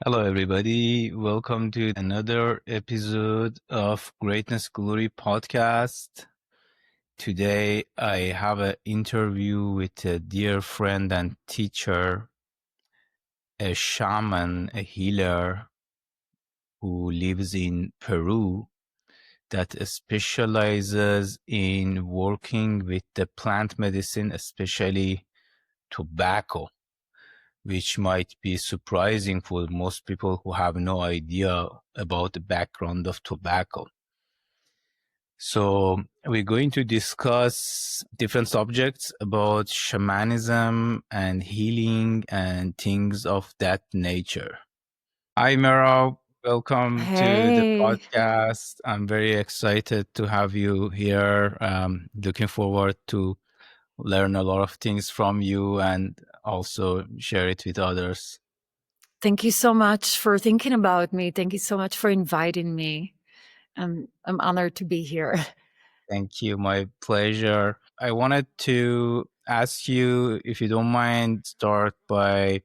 Hello, everybody. Welcome to another episode of Greatness Glory podcast. Today, I have an interview with a dear friend and teacher, a shaman, a healer who lives in Peru that specializes in working with the plant medicine, especially tobacco, which might be surprising for most people who have no idea about the background of tobacco. So we're going to discuss different subjects about shamanism and healing and things of that nature. Hi, Merav. Welcome to the Hey, podcast. I'm very excited to have you here. Looking forward to learn a lot of things from you and also share it with others. thank you so much for thinking about me. Thank you so much for inviting me. I'm honored to be here. Thank you. My pleasure. I wanted to ask you, if you don't mind, start by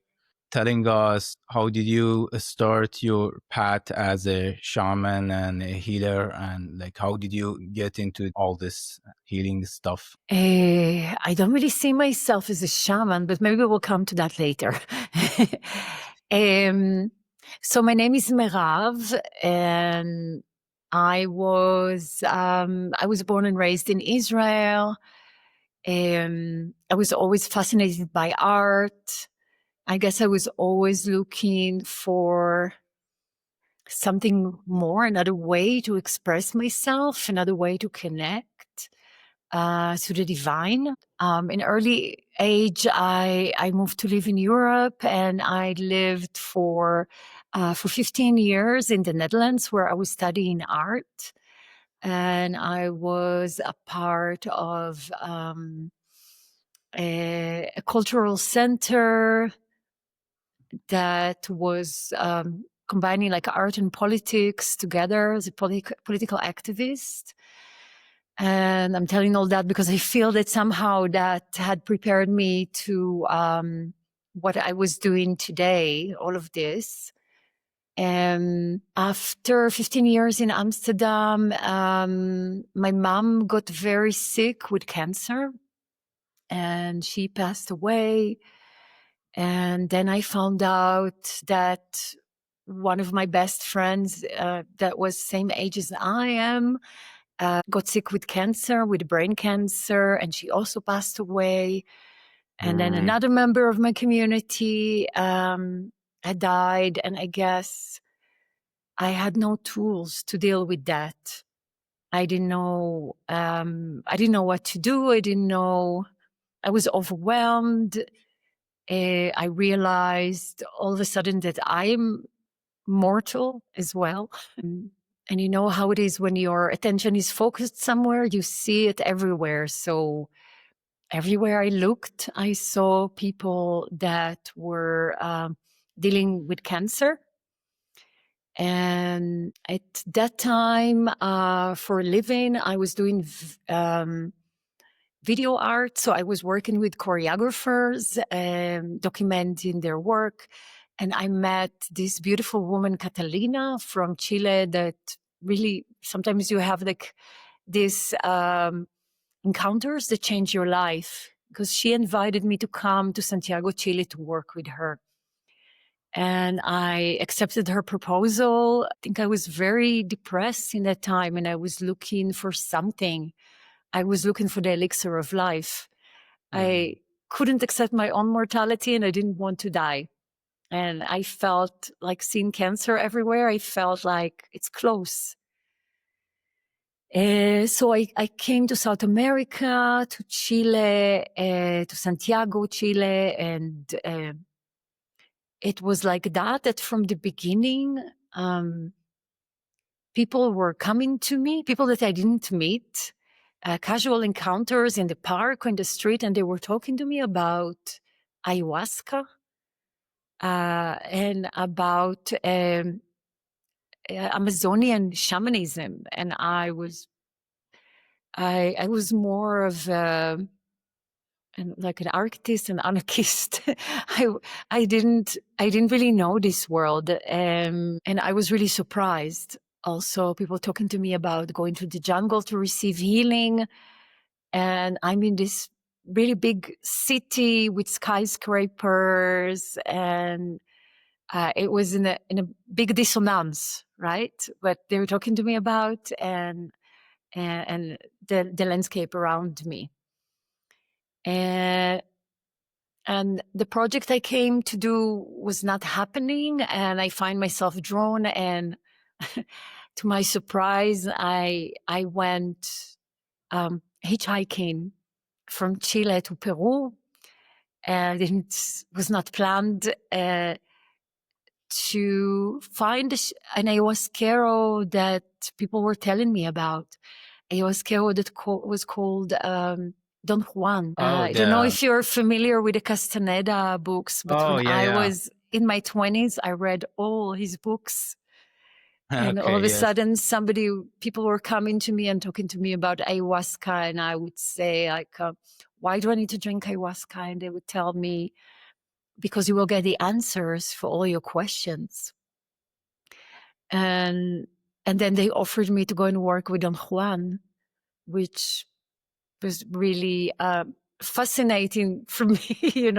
telling us how did you start your path as a shaman and a healer, and like how did you get into all this healing stuff? I don't really see myself as a shaman, but maybe we'll come to that later. um, so my name is Merav, and I was born and raised in Israel. I was always fascinated by art. I guess I was always looking for something more, another way to express myself, another way to connect to the divine. In early age, I moved to live in Europe, and I lived for 15 years in the Netherlands, where I was studying art, and I was a part of a cultural center that was combining like art and politics together as a political activist. And I'm telling all that because I feel that somehow that had prepared me to what I was doing today, all of this. And after 15 years in Amsterdam, my mom got very sick with cancer and she passed away. And then I found out that one of my best friends that was same age as I am got sick with cancer, with brain cancer, and she also passed away. And then another member of my community had died, and I guess I had no tools to deal with that. I didn't know. I didn't know what to do. I didn't know. I was overwhelmed. I realized all of a sudden that I'm mortal as well. And you know how it is when your attention is focused somewhere, you see it everywhere. So everywhere I looked, I saw people that were dealing with cancer. And at that time, for a living, I was doing video art. So I was working with choreographers, documenting their work. And I met this beautiful woman, Catalina from Chile, that really sometimes you have like these encounters that change your life, because she invited me to come to Santiago, Chile to work with her. And I accepted her proposal. I think I was very depressed in that time and I was looking for something. I was looking for the elixir of life. I couldn't accept my own mortality and I didn't want to die. And I felt like seeing cancer everywhere. I felt like it's close. So I came to South America, to Chile, to Santiago, Chile, and it was like that from the beginning, people were coming to me, people that I didn't meet, casual encounters in the park or in the street, and they were talking to me about ayahuasca and about Amazonian shamanism. And I was more of and like an artist and anarchist. I I didn't really know this world, and I was really surprised. Also, people talking to me about going to the jungle to receive healing, and I'm in this really big city with skyscrapers, and it was in a big dissonance, right? What they were talking to me about, and the landscape around me. And the project I came to do was not happening, and I find myself drawn. And to my surprise, I went hitchhiking from Chile to Peru, and it was not planned, to find an ayahuasquero that people were telling me about. Ayahuasquero that was called Don Juan. Oh, I don't know if you're familiar with the Castaneda books, but oh, when yeah, I yeah. was in my 20s, I read all his books. And all Okay, of a yes. sudden, people were coming to me and talking to me about ayahuasca. And I would say, like, why do I need to drink ayahuasca? And they would tell me, because you will get the answers for all your questions. And then they offered me to go and work with Don Juan, which was really fascinating for me.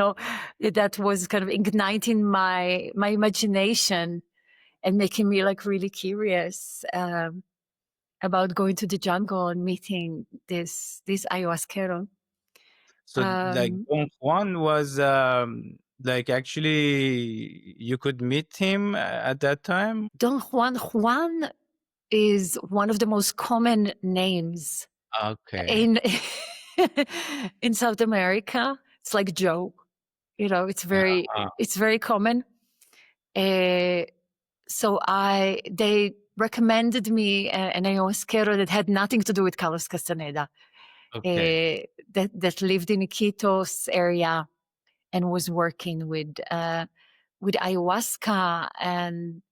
That was kind of igniting my imagination and making me like really curious about going to the jungle and meeting this ayahuasquero. So like Um, Don Juan was like actually you could meet him at that time? Don Juan is one of the most common names Okay. in in South America. It's like Joe. It's Uh, very common. Uh, so they recommended me an ayahuasquero that had nothing to do with Carlos Castaneda, okay. that lived in Iquitos area and was working with ayahuasca. And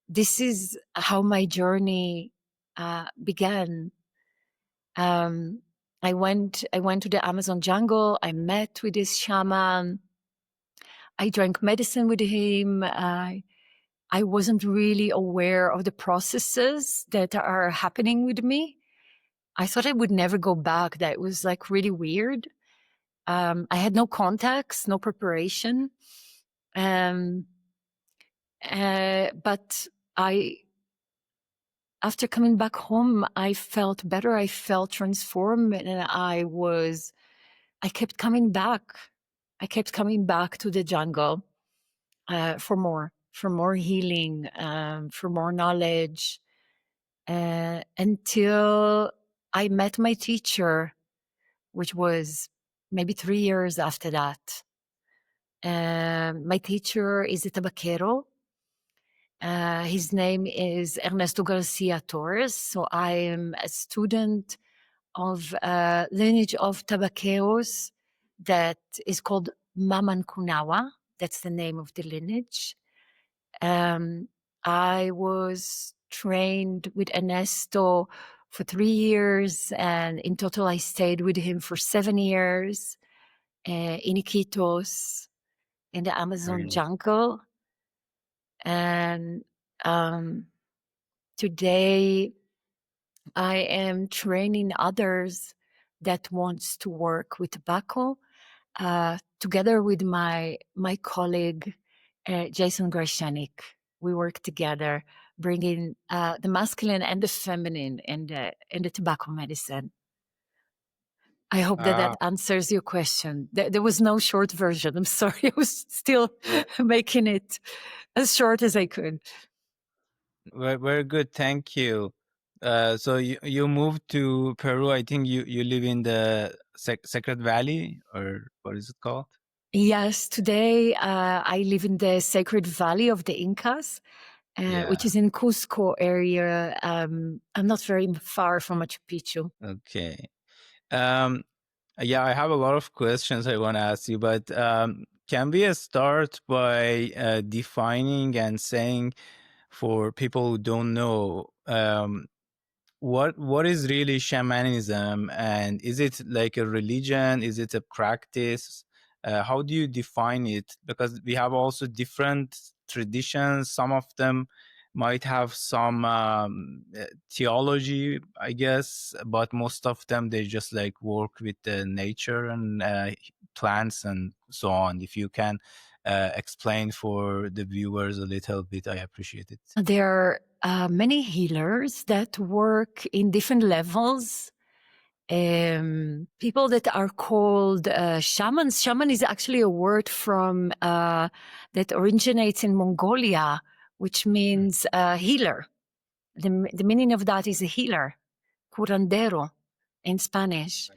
this is how my journey began. I went to the Amazon jungle. I met with this shaman. I drank medicine with him. I wasn't really aware of the processes that are happening with me. I thought I would never go back. That was like really weird. I had no contacts, no preparation. Um, but after coming back home, I felt better. I felt transformed, and I kept coming back. I kept coming back to the jungle for more healing, for more knowledge, until I met my teacher, which was maybe 3 years after that. My teacher is a tabaquero. His name is Ernesto Garcia Torres. So I am a student of lineage of tabaqueros that is called Mamancunawa. That's the name of the lineage. I was trained with Ernesto for 3 years, and in total I stayed with him for 7 years in Iquitos, in the Very Amazon nice. jungle. And today I am training others that wants to work with tobacco, together with my colleague Jason Grashanick. We work together, bringing the masculine and the feminine in the tobacco medicine. I hope that Ah, answers your question. There was no short version. I'm sorry. I was still yeah. making it as short as I could. Very good. Thank you. So you moved to Peru. I think you live in the Sacred Valley, or what is it called? Yes, today I live in the Sacred Valley of the Incas, which Yeah. is in Cusco area. I'm not very far from Machu Picchu. Okay. Um, yeah, I have a lot of questions I want to ask you, but can we start by defining and saying for people who don't know, what is really shamanism, and is it like a religion? Is it a practice? How do you define it? Because we have also different traditions. Some of them might have some theology, I guess, but most of them they just like work with the nature and plants and so on. If you can explain for the viewers a little bit, I appreciate it. There are many healers that work in different levels. People that are called shamans. Shaman is actually a word from that originates in Mongolia, which means healer. The meaning of that is a healer, curandero in Spanish.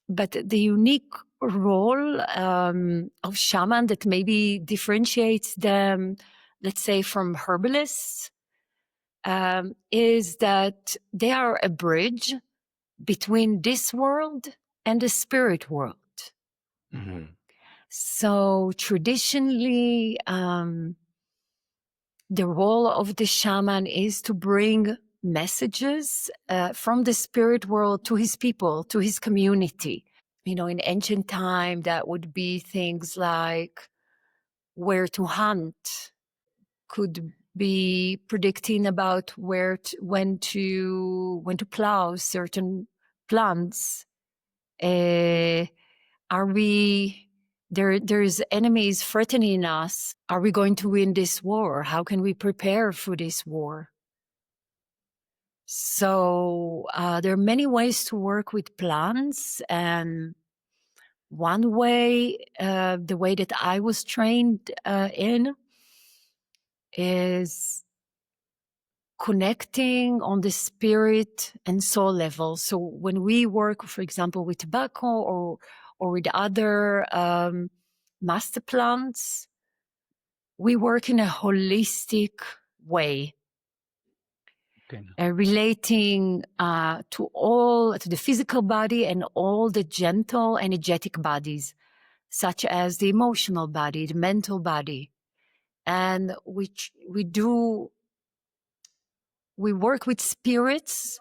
But the unique role of shaman that maybe differentiates them, let's say, from herbalists, is that they are a bridge between this world and the spirit world. Mm-hmm. So traditionally, the role of the shaman is to bring messages from the spirit world to his people, to his community. You know, in ancient time, that would be things like where to hunt, could be predicting about when to plow certain plants. Are we there's enemies threatening us? Are we going to win this war? How can we prepare for this war? So there are many ways to work with plants, and one way, the way that I was trained in, is connecting on the spirit and soul level. So when we work, for example, with tobacco or with other master plants, we work in a holistic way, Okay. relating to the physical body and all the gentle energetic bodies, such as the emotional body, the mental body, and which we work with spirits,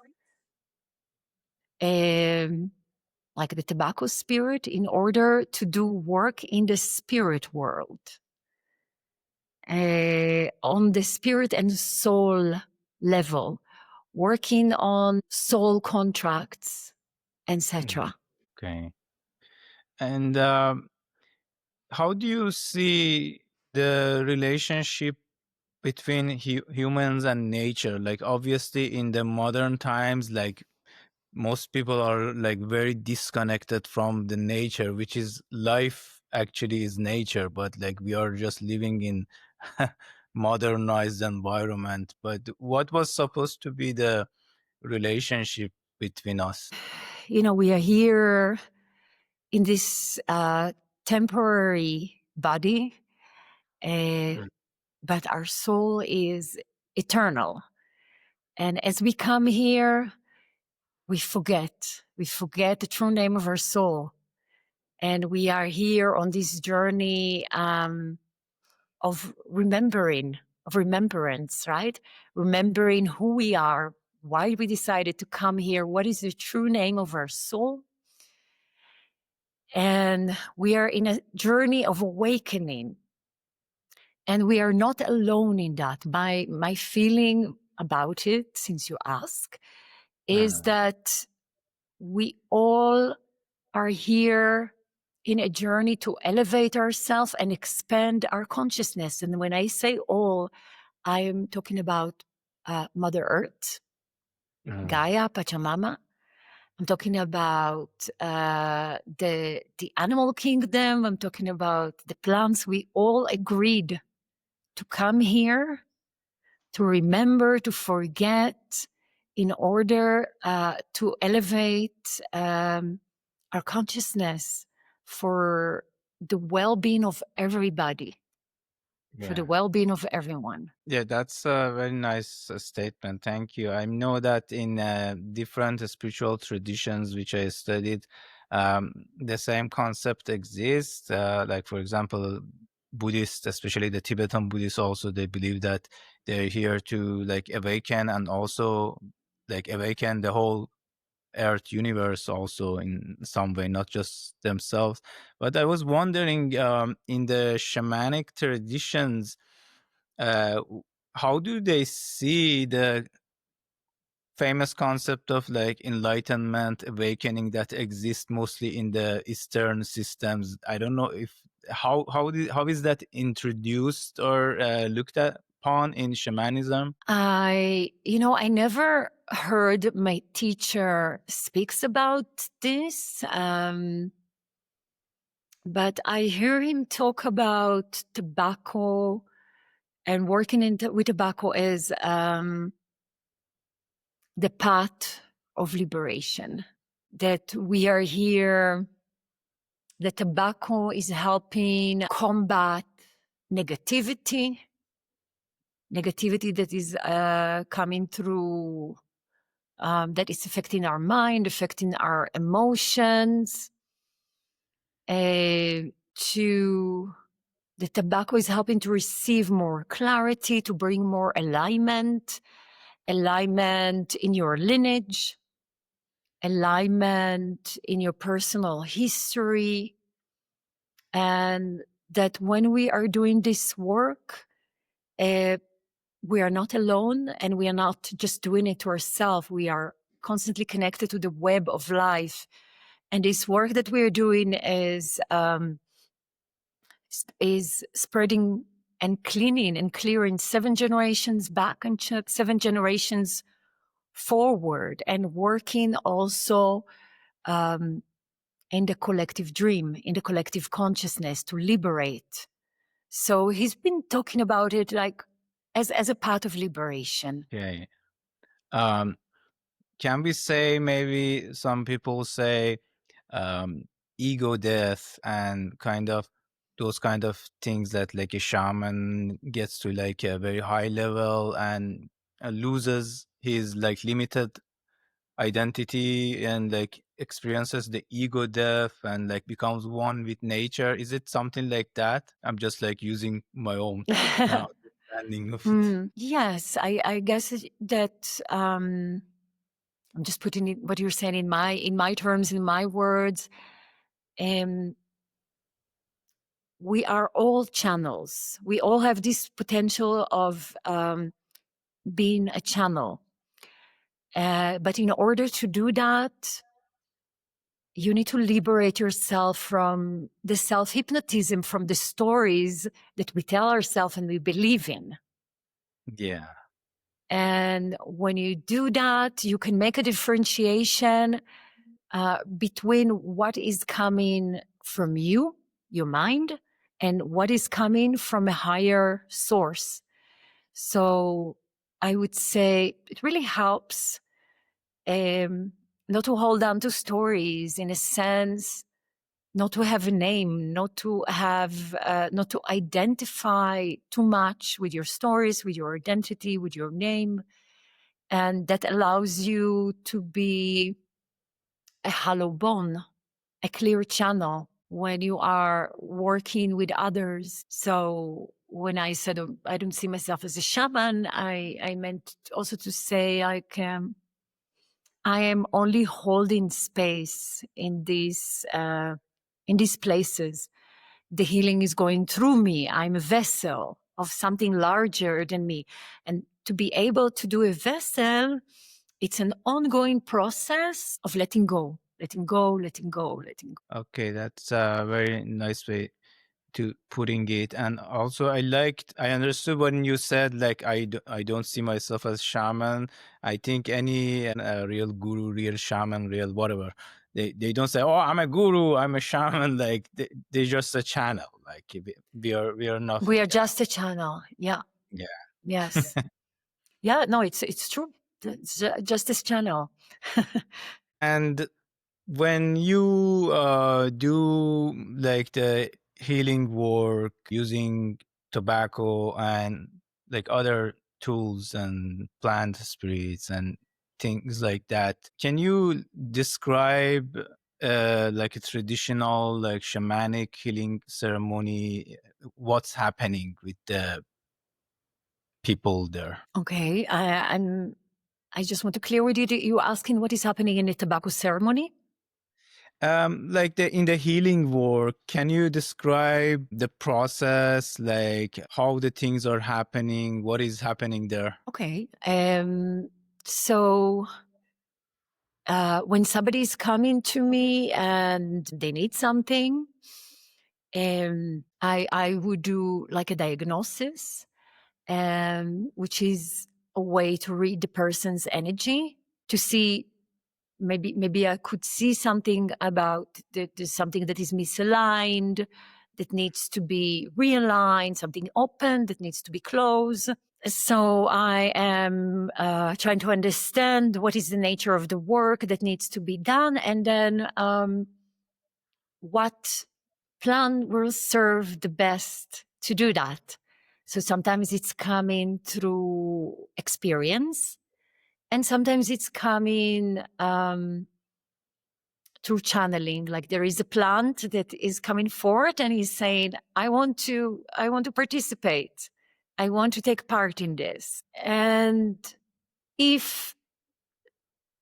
like the tobacco spirit, in order to do work in the spirit world, on the spirit and soul level, working on soul contracts, etc. Okay. And how do you see the relationship between humans and nature? Like, obviously, in the modern times, like most people are like very disconnected from the nature, which is life actually is nature, but like we are just living in modernized environment. But what was supposed to be the relationship between us? You know, we are here in this temporary body, but our soul is eternal. And as we come here, we forget the true name of our soul. And we are here on this journey of remembrance, right? Remembering who we are, why we decided to come here, what is the true name of our soul. And we are in a journey of awakening. And we are not alone in that. My feeling about it, since you ask, is that we all are here in a journey to elevate ourselves and expand our consciousness. And when I say all, I am talking about Mother Earth, Gaia, Pachamama. I'm talking about the animal kingdom. I'm talking about the plants. We all agreed to come here to remember, to forget, in order to elevate our consciousness for the well-being of everybody, for the well-being of everyone. Yeah, that's a very nice statement. Thank you. I know that in different spiritual traditions which I studied, the same concept exists. Like, for example, Buddhists, especially the Tibetan Buddhists, also they believe that they're here to like awaken and also like awaken the whole earth universe also in some way, not just themselves. But I was wondering, in the shamanic traditions, uh, how do they see the famous concept of like enlightenment, awakening that exists mostly in the Eastern systems? I don't know if how is that introduced or looked at upon in shamanism? I never heard my teacher speaks about this, but I hear him talk about tobacco and working with tobacco as the path of liberation. That we are here, that tobacco is helping combat negativity that is coming through, that is affecting our mind, affecting our emotions. To the tobacco is helping to receive more clarity, to bring more alignment in your lineage, alignment in your personal history. And that when we are doing this work, we are not alone, and we are not just doing it to ourselves. We are constantly connected to the web of life. And this work that we are doing is spreading and cleaning and clearing 7 generations back and 7 generations forward, and working also in the collective dream, in the collective consciousness, to liberate. So he's been talking about it like as a part of liberation. Okay. Can we say, maybe some people say, ego death and kind of those kind of things, that like a shaman gets to like a very high level and loses his like limited identity and like experiences the ego death and like becomes one with nature? Is it something like that? I'm just like using my own understanding of it. Yes, I guess that I'm just putting what you're saying in my terms, in my words. We are all channels. We all have this potential of being a channel. But in order to do that, you need to liberate yourself from the self-hypnotism, from the stories that we tell ourselves and we believe in. Yeah. And when you do that, you can make a differentiation between what is coming from you, your mind, and what is coming from a higher source. So I would say it really helps not to hold on to stories, in a sense, not to have a name, not to identify too much with your stories, with your identity, with your name. And that allows you to be a hollow bone, a clear channel when you are working with others. So when I said I don't see myself as a shaman, I meant also to say I am only holding space in these places. The healing is going through me. I'm a vessel of something larger than me. And to be able to do a vessel, it's an ongoing process of letting go, letting go, letting go, letting go. Okay, that's a very nice way to putting it. And also I understood when you said like I don't see myself as shaman. I think any real guru, real shaman, real whatever, they don't say, oh, I'm a guru, I'm a shaman. Like they're just a channel. Like we are nothing We are else. just a channel. Yeah. Yeah. Yes. Yeah. No, it's true. It's just this channel. And when you do like the healing work using tobacco and like other tools and plant spirits and things like that, can you describe like a traditional like shamanic healing ceremony what's happening with the people there. Okay, I just want to clear with you that you're asking what is happening in the tobacco ceremony. Like in the healing work, can you describe the process, like how the things are happening, what is happening there? Okay, so when somebody's coming to me and they need something, I would do like a diagnosis, which is a way to read the person's energy to see maybe I could see something about there's something that is misaligned, that needs to be realigned, something open that needs to be closed. So I am trying to understand what is the nature of the work that needs to be done, and then what plan will serve the best to do that. So sometimes it's coming through experience, and sometimes it's coming through channeling. Like there is a plant that is coming forward and he's saying, I want to participate. I want to take part in this. And if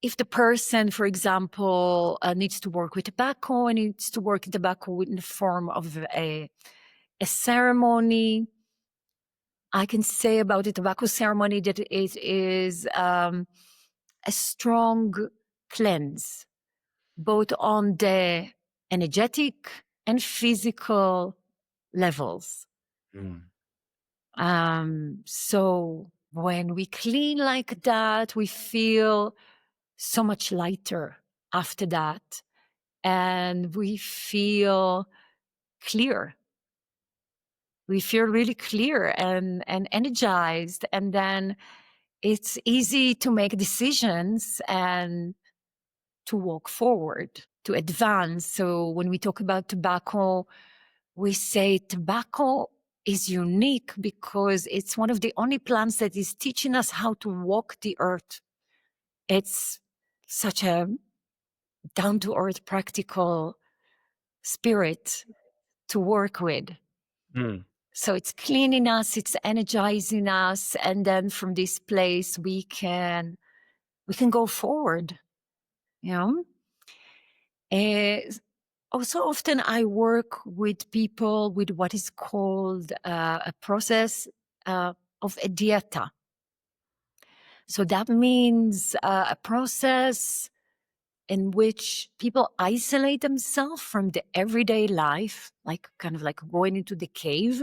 the person, for example, needs to work with tobacco and needs to work with tobacco in the form of a ceremony, I can say about the tobacco ceremony that it is a strong cleanse, both on the energetic and physical levels. So when we clean like that, we feel so much lighter after that. And we feel clear. We feel really clear and energized. And then it's easy to make decisions and to walk forward, to advance. So when we talk about tobacco, we say tobacco is unique because it's one of the only plants that is teaching us how to walk the earth. It's such a down-to-earth, practical spirit to work with. So it's cleaning us, it's energizing us, and then from this place we can go forward. You know, also often I work with people with what is called a process of a dieta. So that means a process in which people isolate themselves from the everyday life, like kind of like going into the cave,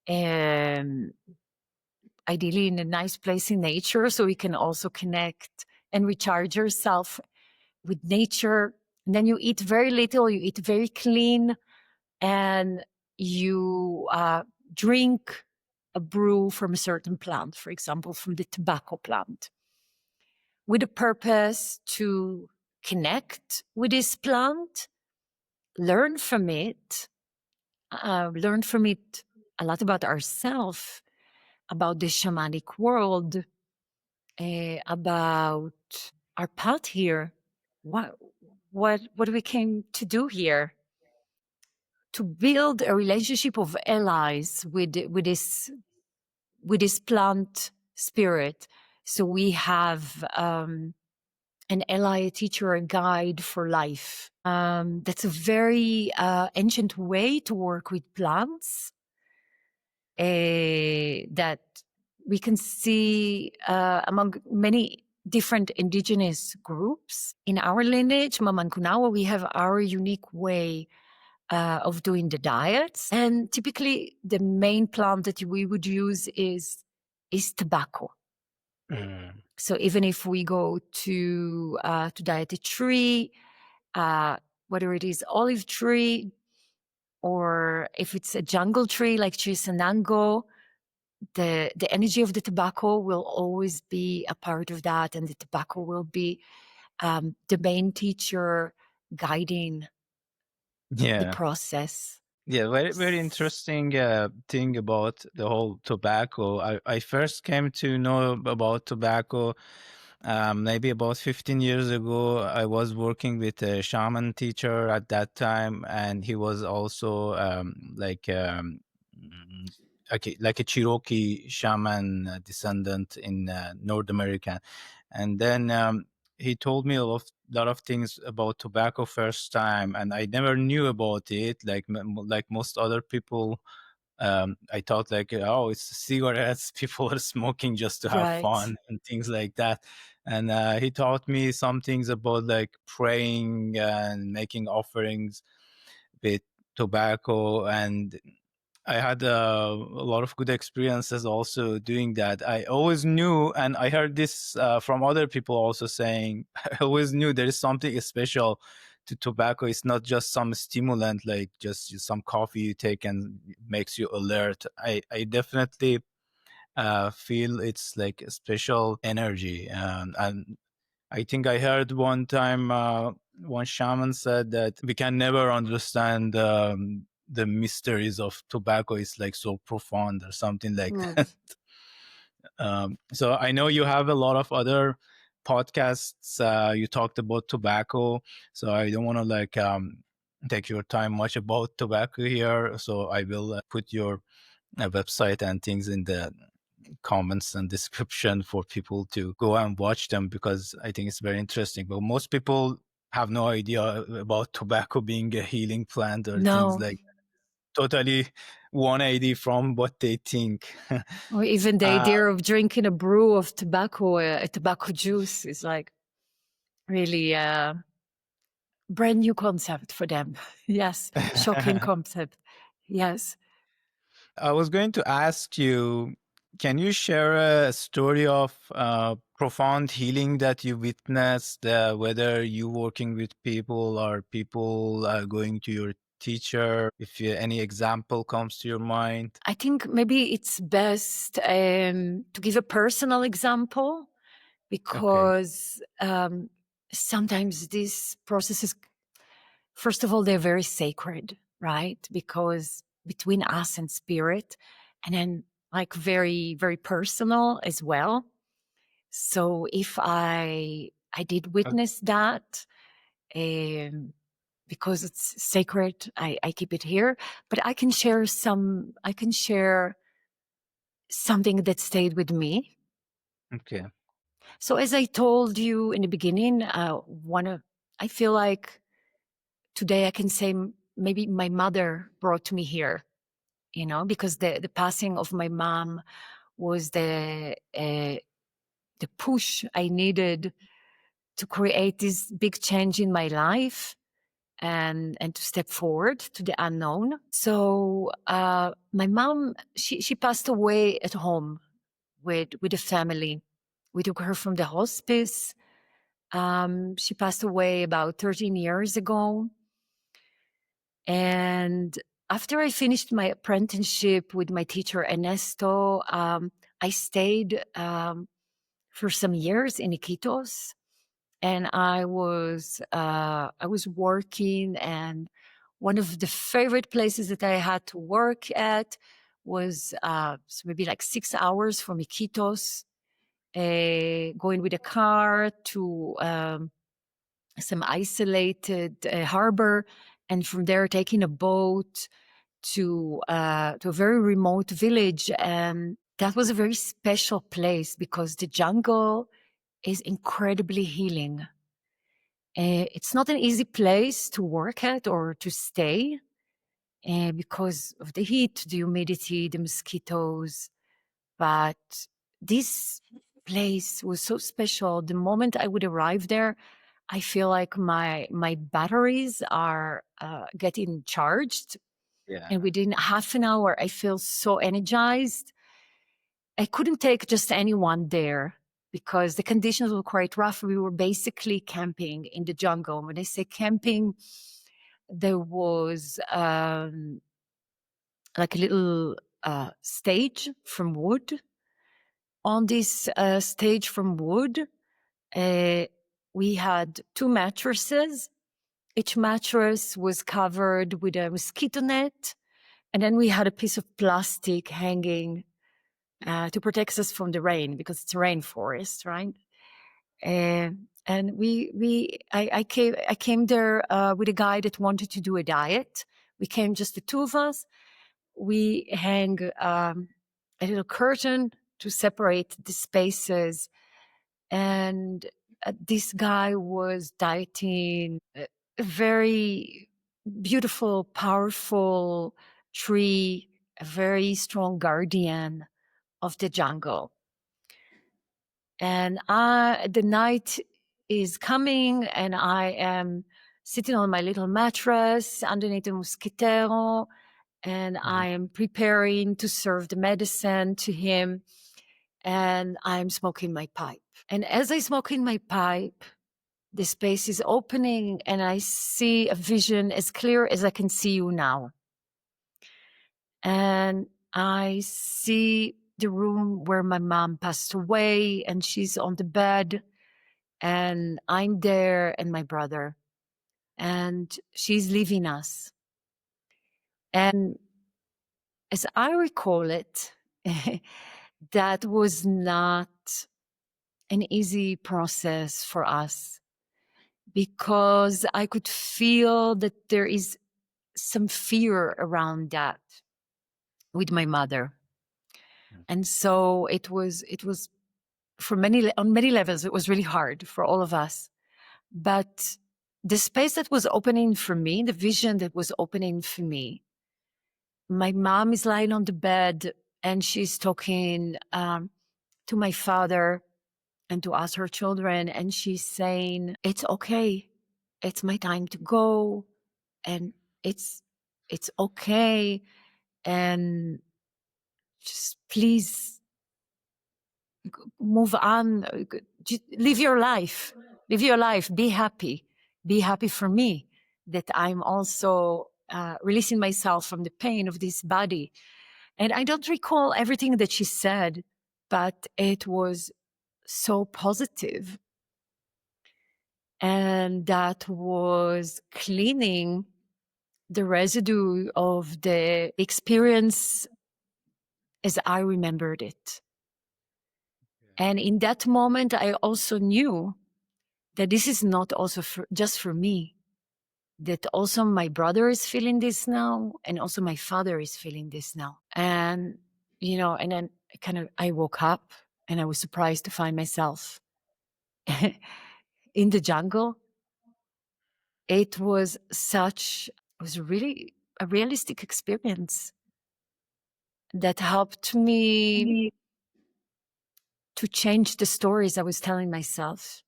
and ideally in a nice place in nature, so we can also connect and recharge yourself with nature. And then you eat very little, you eat very clean, and you drink a brew from a certain plant, for example, from the tobacco plant, with a purpose to connect with this plant, learn from it a lot about ourselves, about the shamanic world, about our path here, what we came to do here, to build a relationship of allies with this plant spirit. So we have an ally, a teacher, a guide for life. That's a very ancient way to work with plants that we can see among many different indigenous groups. In our lineage, Mamankunawa, we have our unique way of doing the diets. And typically the main plant that we would use is tobacco. So even if we go to diet a tree, whether it is olive tree or if it's a jungle tree like Chisanango, the energy of the tobacco will always be a part of that, and the tobacco will be the main teacher guiding the process. Yeah, very, very interesting thing about the whole tobacco. I first came to know about tobacco Maybe about 15 years ago, I was working with a shaman teacher at that time, and he was also like a Cherokee shaman descendant in North America. And then he told me lot of things about tobacco first time, and I never knew about it. Like most other people, I thought like, oh, it's cigarettes. People are smoking just to have Right. fun and things like that. And he taught me some things about like praying and making offerings with tobacco. And I had a lot of good experiences also doing that. I always knew, and I heard this from other people also saying, I always knew there is something special to tobacco. It's not just some stimulant, like just some coffee you take and it makes you alert. I definitely feel it's like a special energy. And I think I heard one time one shaman said that we can never understand the mysteries of tobacco. It's like so profound or something like Mm. that. So I know you have a lot of other podcasts. You talked about tobacco, so I don't want to like take your time much about tobacco here. So I will put your website and things in the comments and description for people to go and watch them, because I think it's very interesting. But most people have no idea about tobacco being a healing plant or things No, like totally 180 from what they think. or even the uh, idea of drinking a brew of tobacco, a tobacco juice, is like really a brand new concept for them. Yes, shocking concept. Yes. I was going to ask you, can you share a story of profound healing that you witnessed, whether you working with people or people going to your teacher, if any example comes to your mind? I think maybe it's best to give a personal example, Okay. because sometimes these processes, first of all, they're very sacred, right? Because between us and spirit, and then like very, very personal as well. So if I did Okay. witness that, um, because it's sacred, I keep it here. But I can share something that stayed with me. Okay. So as I told you in the beginning, I feel like today I can say maybe my mother brought me here, because the passing of my mom was the push I needed to create this big change in my life and to step forward to the unknown. So my mom, she passed away at home with the family. We took her from the hospice. She passed away about 13 years ago. And after I finished my apprenticeship with my teacher Ernesto, I stayed for some years in Iquitos, and I was working, and one of the favorite places that I had to work at was so maybe like 6 hours from Iquitos, going with a car to some isolated harbor, and from there taking a boat to a very remote village. And that was a very special place because the jungle is incredibly healing. It's not an easy place to work at or to stay because of the heat, the humidity, the mosquitoes. But this place was so special. The moment I would arrive there, I feel like my batteries are getting charged, Yeah. and within half an hour, I feel so energized. I couldn't take just anyone there because the conditions were quite rough. We were basically camping in the jungle. When I say camping, there was like a little stage from wood. On this stage from wood, we had two mattresses. Each mattress was covered with a mosquito net, and then we had a piece of plastic hanging to protect us from the rain because it's a rainforest, right? And I came there with a guy that wanted to do a diet. We came just the two of us. We hang a little curtain to separate the spaces. And this guy was dieting a very beautiful, powerful tree, a very strong guardian of the jungle. And the night is coming, and I am sitting on my little mattress underneath the mosquitero, and I am preparing to serve the medicine to him, and I'm smoking my pipe. And as I smoke in my pipe, the space is opening, and I see a vision as clear as I can see you now. And I see the room where my mom passed away, and she's on the bed, and I'm there, and my brother, and she's leaving us. And as I recall it, that was not an easy process for us, because I could feel that there is some fear around that with my mother. And so it was on many levels, it was really hard for all of us. But the space that was opening for me, the vision that was opening for me, my mom is lying on the bed, and she's talking to my father and to us, her children. And she's saying, it's okay. It's my time to go. And it's okay. And just please move on. Live your life. Live your life. Be happy. Be happy for me that I'm also releasing myself from the pain of this body. And I don't recall everything that she said, but it was so positive. And that was cleaning the residue of the experience as I remembered it. And in that moment, I also knew that this is not also just for me, that also my brother is feeling this now, and also my father is feeling this now. And, and then I woke up, and I was surprised to find myself in the jungle. It was really a realistic experience that helped me to change the stories I was telling myself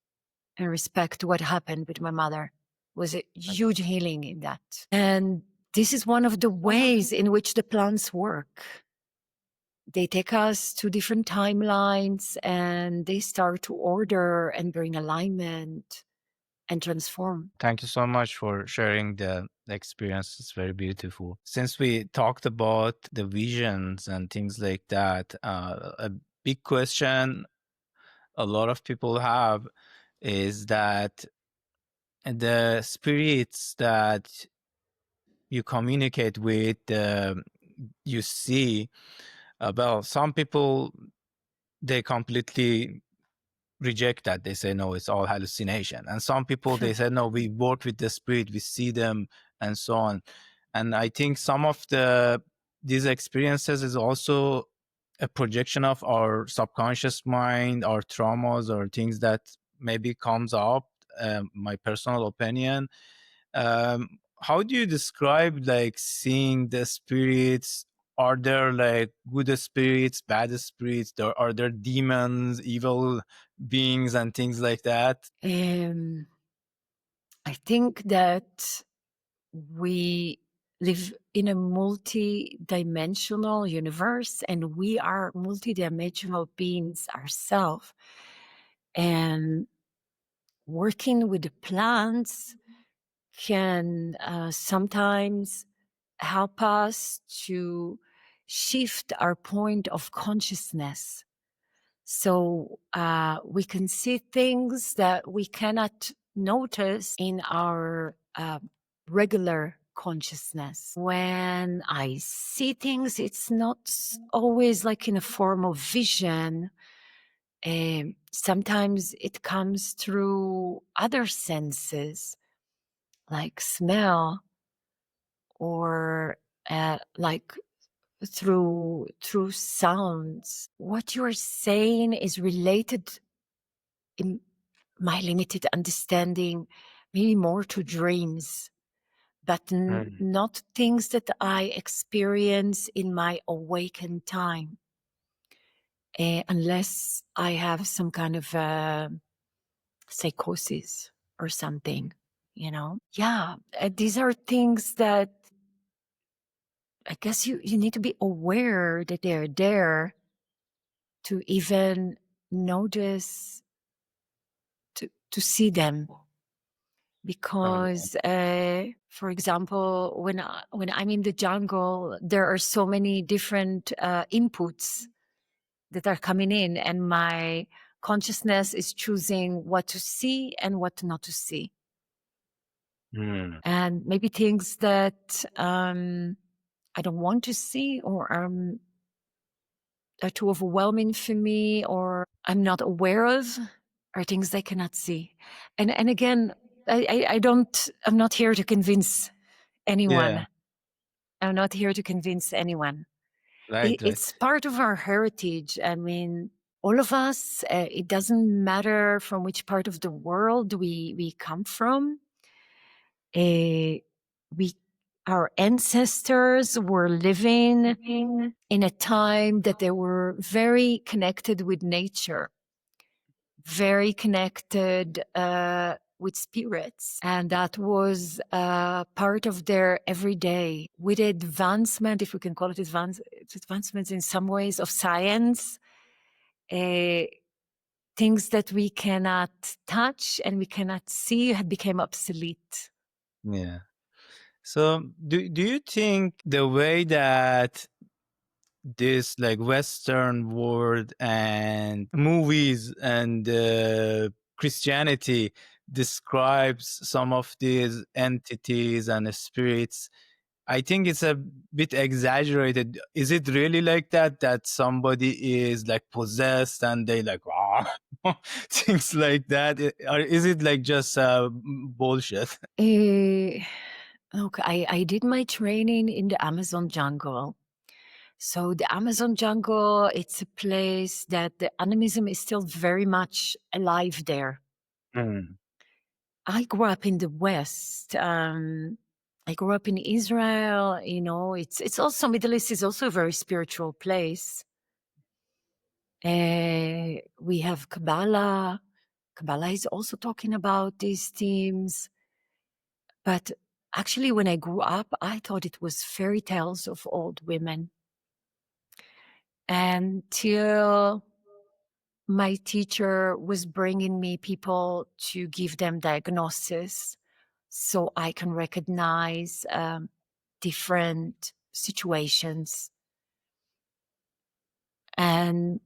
in respect to what happened with my mother. Was a huge healing in that. And this is one of the ways in which the plants work. They take us to different timelines, and they start to order and bring alignment and transform. Thank you so much for sharing the experience. It's very beautiful. Since we talked about the visions and things like that, a big question a lot of people have is that the spirits that you communicate with, you see, well, some people, they completely reject that. They say, no, it's all hallucination. And some people, they say, no, we work with the spirit, we see them, and so on. And I think some of these experiences is also a projection of our subconscious mind, our traumas, or things that maybe comes up. My personal opinion. How do you describe like seeing the spirits? Are there like good spirits, bad spirits? Are there demons, evil beings, and things like that? I think that we live in a multi-dimensional universe, and we are multi-dimensional beings ourselves. And working with the plants can sometimes help us to shift our point of consciousness. So we can see things that we cannot notice in our regular consciousness. When I see things, it's not always like in a form of vision. Sometimes it comes through other senses, like smell, or like through sounds. What you're saying is related, in my limited understanding, maybe more to dreams, but not things that I experience in my awakened time, unless I have some kind of psychosis or something, Yeah, these are things that I guess you need to be aware that they're there to even notice, to see them. Because, for example, when I'm in the jungle, there are so many different inputs that are coming in, and my consciousness is choosing what to see and what not to see. And maybe things that I don't want to see, or are too overwhelming for me, or I'm not aware of, are things I cannot see. And again, I'm not here to convince anyone. Yeah. I'm not here to convince anyone. Right. It's Right. part of our heritage. I mean, all of us, it doesn't matter from which part of the world we come from. Our ancestors were living in a time that they were very connected with nature, very connected with spirits, and that was part of their everyday. With advancement, if we can call it advancements in some ways, of science, things that we cannot touch and we cannot see had become obsolete. Yeah. So do you think the way that this like Western world and movies and Christianity describes some of these entities and spirits, I think it's a bit exaggerated. Is it really like that? That somebody is like possessed and they like things like that, or is it like just bullshit? Look, I did my training in the Amazon jungle. So the Amazon jungle, it's a place that the animism is still very much alive there. I grew up in the West. I grew up in Israel. It's also, Middle East is also a very spiritual place. We have Kabbalah. Kabbalah is also talking about these themes. But actually, when I grew up, I thought it was fairy tales of old women. Until my teacher was bringing me people to give them diagnosis so I can recognize different situations. And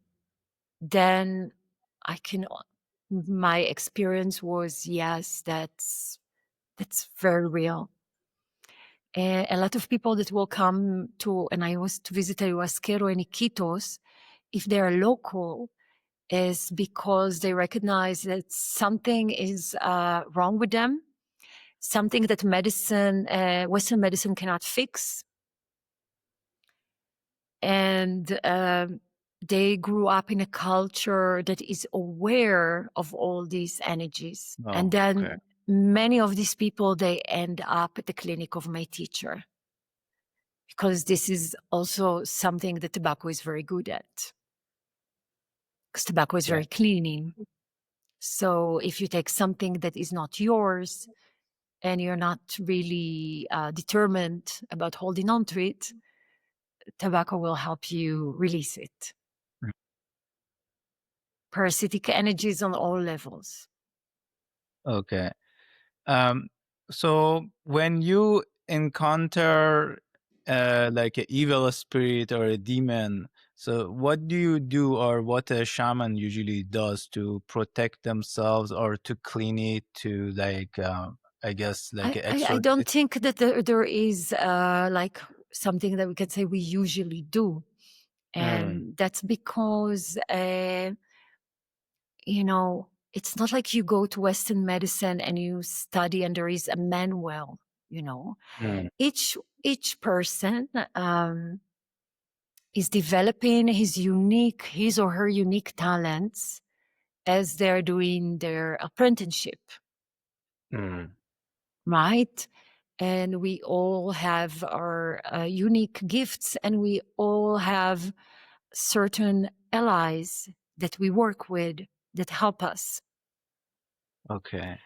then my experience was, yes, that's very real. A lot of people that will come to, and I was to visit Ayahuasca and Iquitos, if they are local, is because they recognize that something is wrong with them, something that Western medicine cannot fix. And they grew up in a culture that is aware of all these energies. Oh, and then okay. many of these people, they end up at the clinic of my teacher, because this is also something that tobacco is very good at, because tobacco is Yeah. very cleaning. So if you take something that is not yours and you're not really determined about holding on to it, tobacco will help you release it. Parasitic energies on all levels. Okay. So when you encounter like an evil spirit or a demon, so what do you do, or what a shaman usually does to protect themselves or to clean it, to like I guess like I don't think that there is like something that we can say we usually do. And that's because it's not like you go to Western medicine and you study and there is a manual. Mm. Each person is developing his or her unique talents as they're doing their apprenticeship, Mm. right? And we all have our unique gifts, and we all have certain allies that we work with that help us. Okay.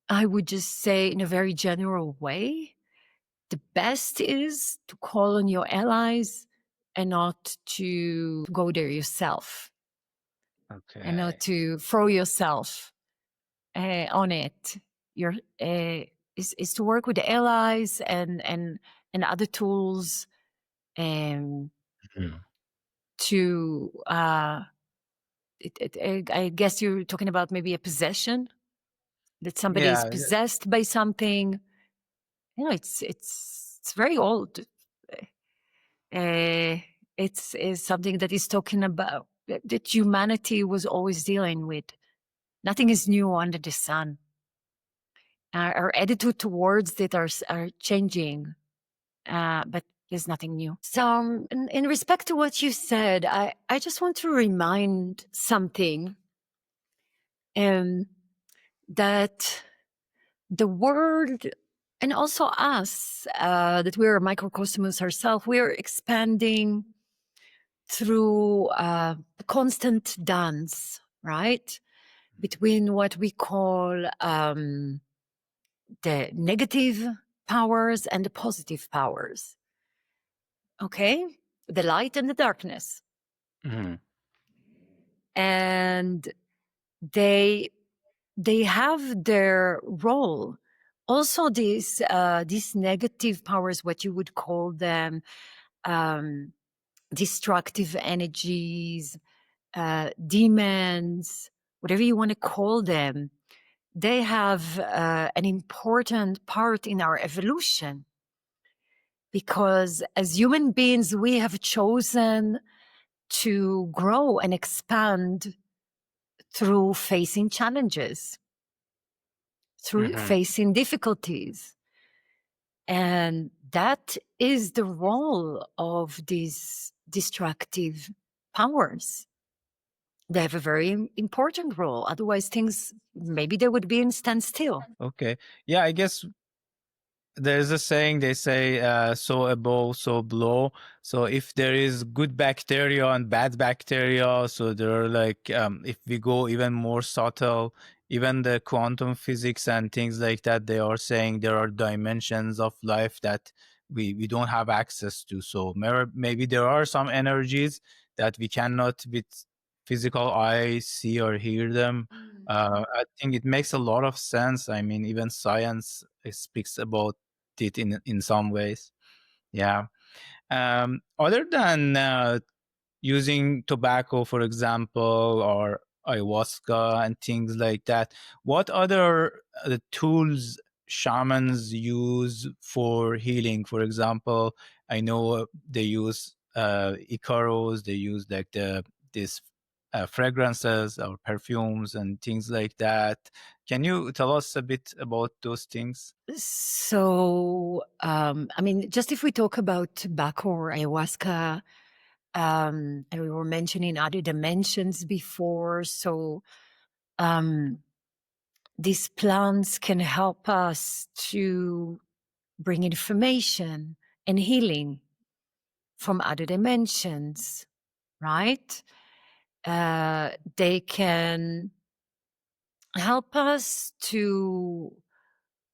I would just say, in a very general way, the best is to call on your allies and not to go there yourself, and not Okay. to throw yourself on it. Is to work with the allies and other tools, um, Mm. to I guess you're talking about maybe a possession, that somebody is Yeah. possessed by something. It's very old. Uh, it's something that is talking about that humanity was always dealing with. Nothing is new under the sun. Our attitude towards it are changing, but there's nothing new. So, in respect to what you said, I just want to remind something, that the world, and also us, that we're a microcosmos ourselves, we're expanding through a constant dance, right? Between what we call the negative powers and the positive powers. Okay? The light and the darkness. Mm. And they have their role. Also, these negative powers, what you would call them, destructive energies, demons, whatever you want to call them, they have an important part in our evolution, because as human beings, we have chosen to grow and expand through facing challenges, through Mhm. facing difficulties. And that is the role of these destructive powers. They have a very important role. Otherwise, things, maybe they would be in standstill. Okay. Yeah, I guess there's a saying, they say, sow above, sow below. So if there is good bacteria and bad bacteria, so there are like, if we go even more subtle, even the quantum physics and things like that, they are saying there are dimensions of life that we don't have access to. So maybe there are some energies that we cannot with physical eye see or hear them. I think it makes a lot of sense. I mean, even science speaks about it in some ways. Yeah. Other than using tobacco, for example, or ayahuasca and things like that, what other tools shamans use for healing? For example, I know they use icaros, they use like this fragrances or perfumes and things like that. Can you tell us a bit about those things? So, I mean, just if we talk about tobacco or ayahuasca, and we were mentioning other dimensions before. So, these plants can help us to bring information and healing from other dimensions, right? They can help us to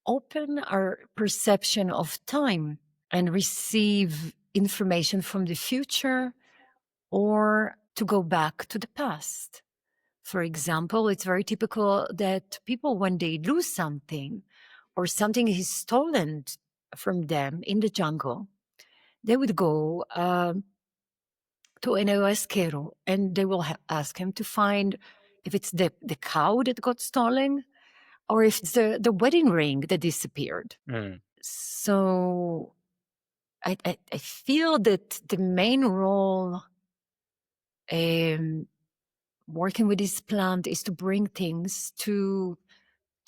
open our perception of time and receive information from the future, or to go back to the past. For example, it's very typical that people, when they lose something or something is stolen from them in the jungle, they would go to an ayahuasquero, and they will ask him to find if it's the cow that got stolen, or if it's the wedding ring that disappeared. Mm. So I feel that the main role, working with this plant is to bring things to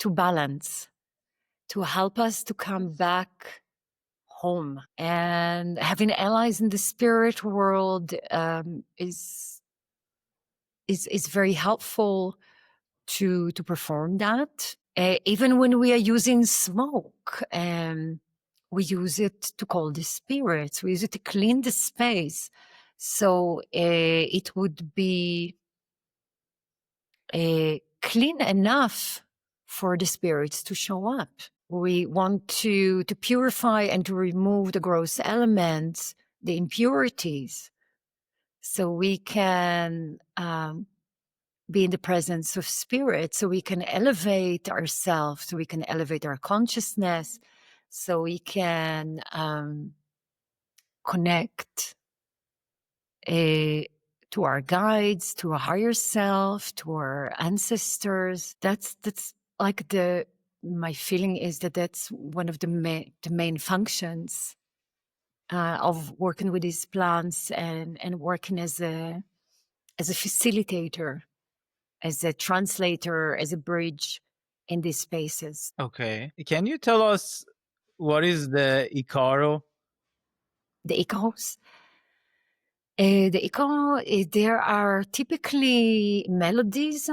balance, to help us to come back home. And having allies in the spirit world is very helpful to perform that. Even when we are using smoke, we use it to call the spirits. We use it to clean the space. So it would be clean enough for the spirits to show up. We want to purify and to remove the gross elements, the impurities, so we can be in the presence of spirit, so we can elevate ourselves, so we can elevate our consciousness, so we can connect to our guides, to a higher self, to our ancestors. That's like my feeling is that that's one of the main functions of working with these plants and working as a facilitator, as a translator, as a bridge in these spaces. Okay. Can you tell us what is the icaro? The icaros. The icaro, there are typically melodies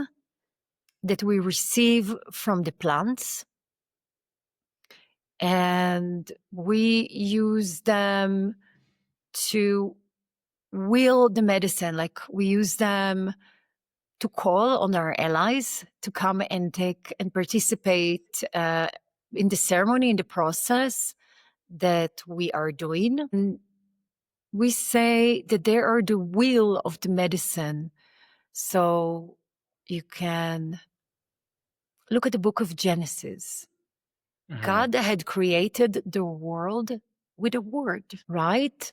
that we receive from the plants, and we use them to will the medicine. Like we use them to call on our allies to come and take and participate in the ceremony, in the process that we are doing. And we say that they are the will of the medicine. So you can look at the book of Genesis. God had created the world with a word, right?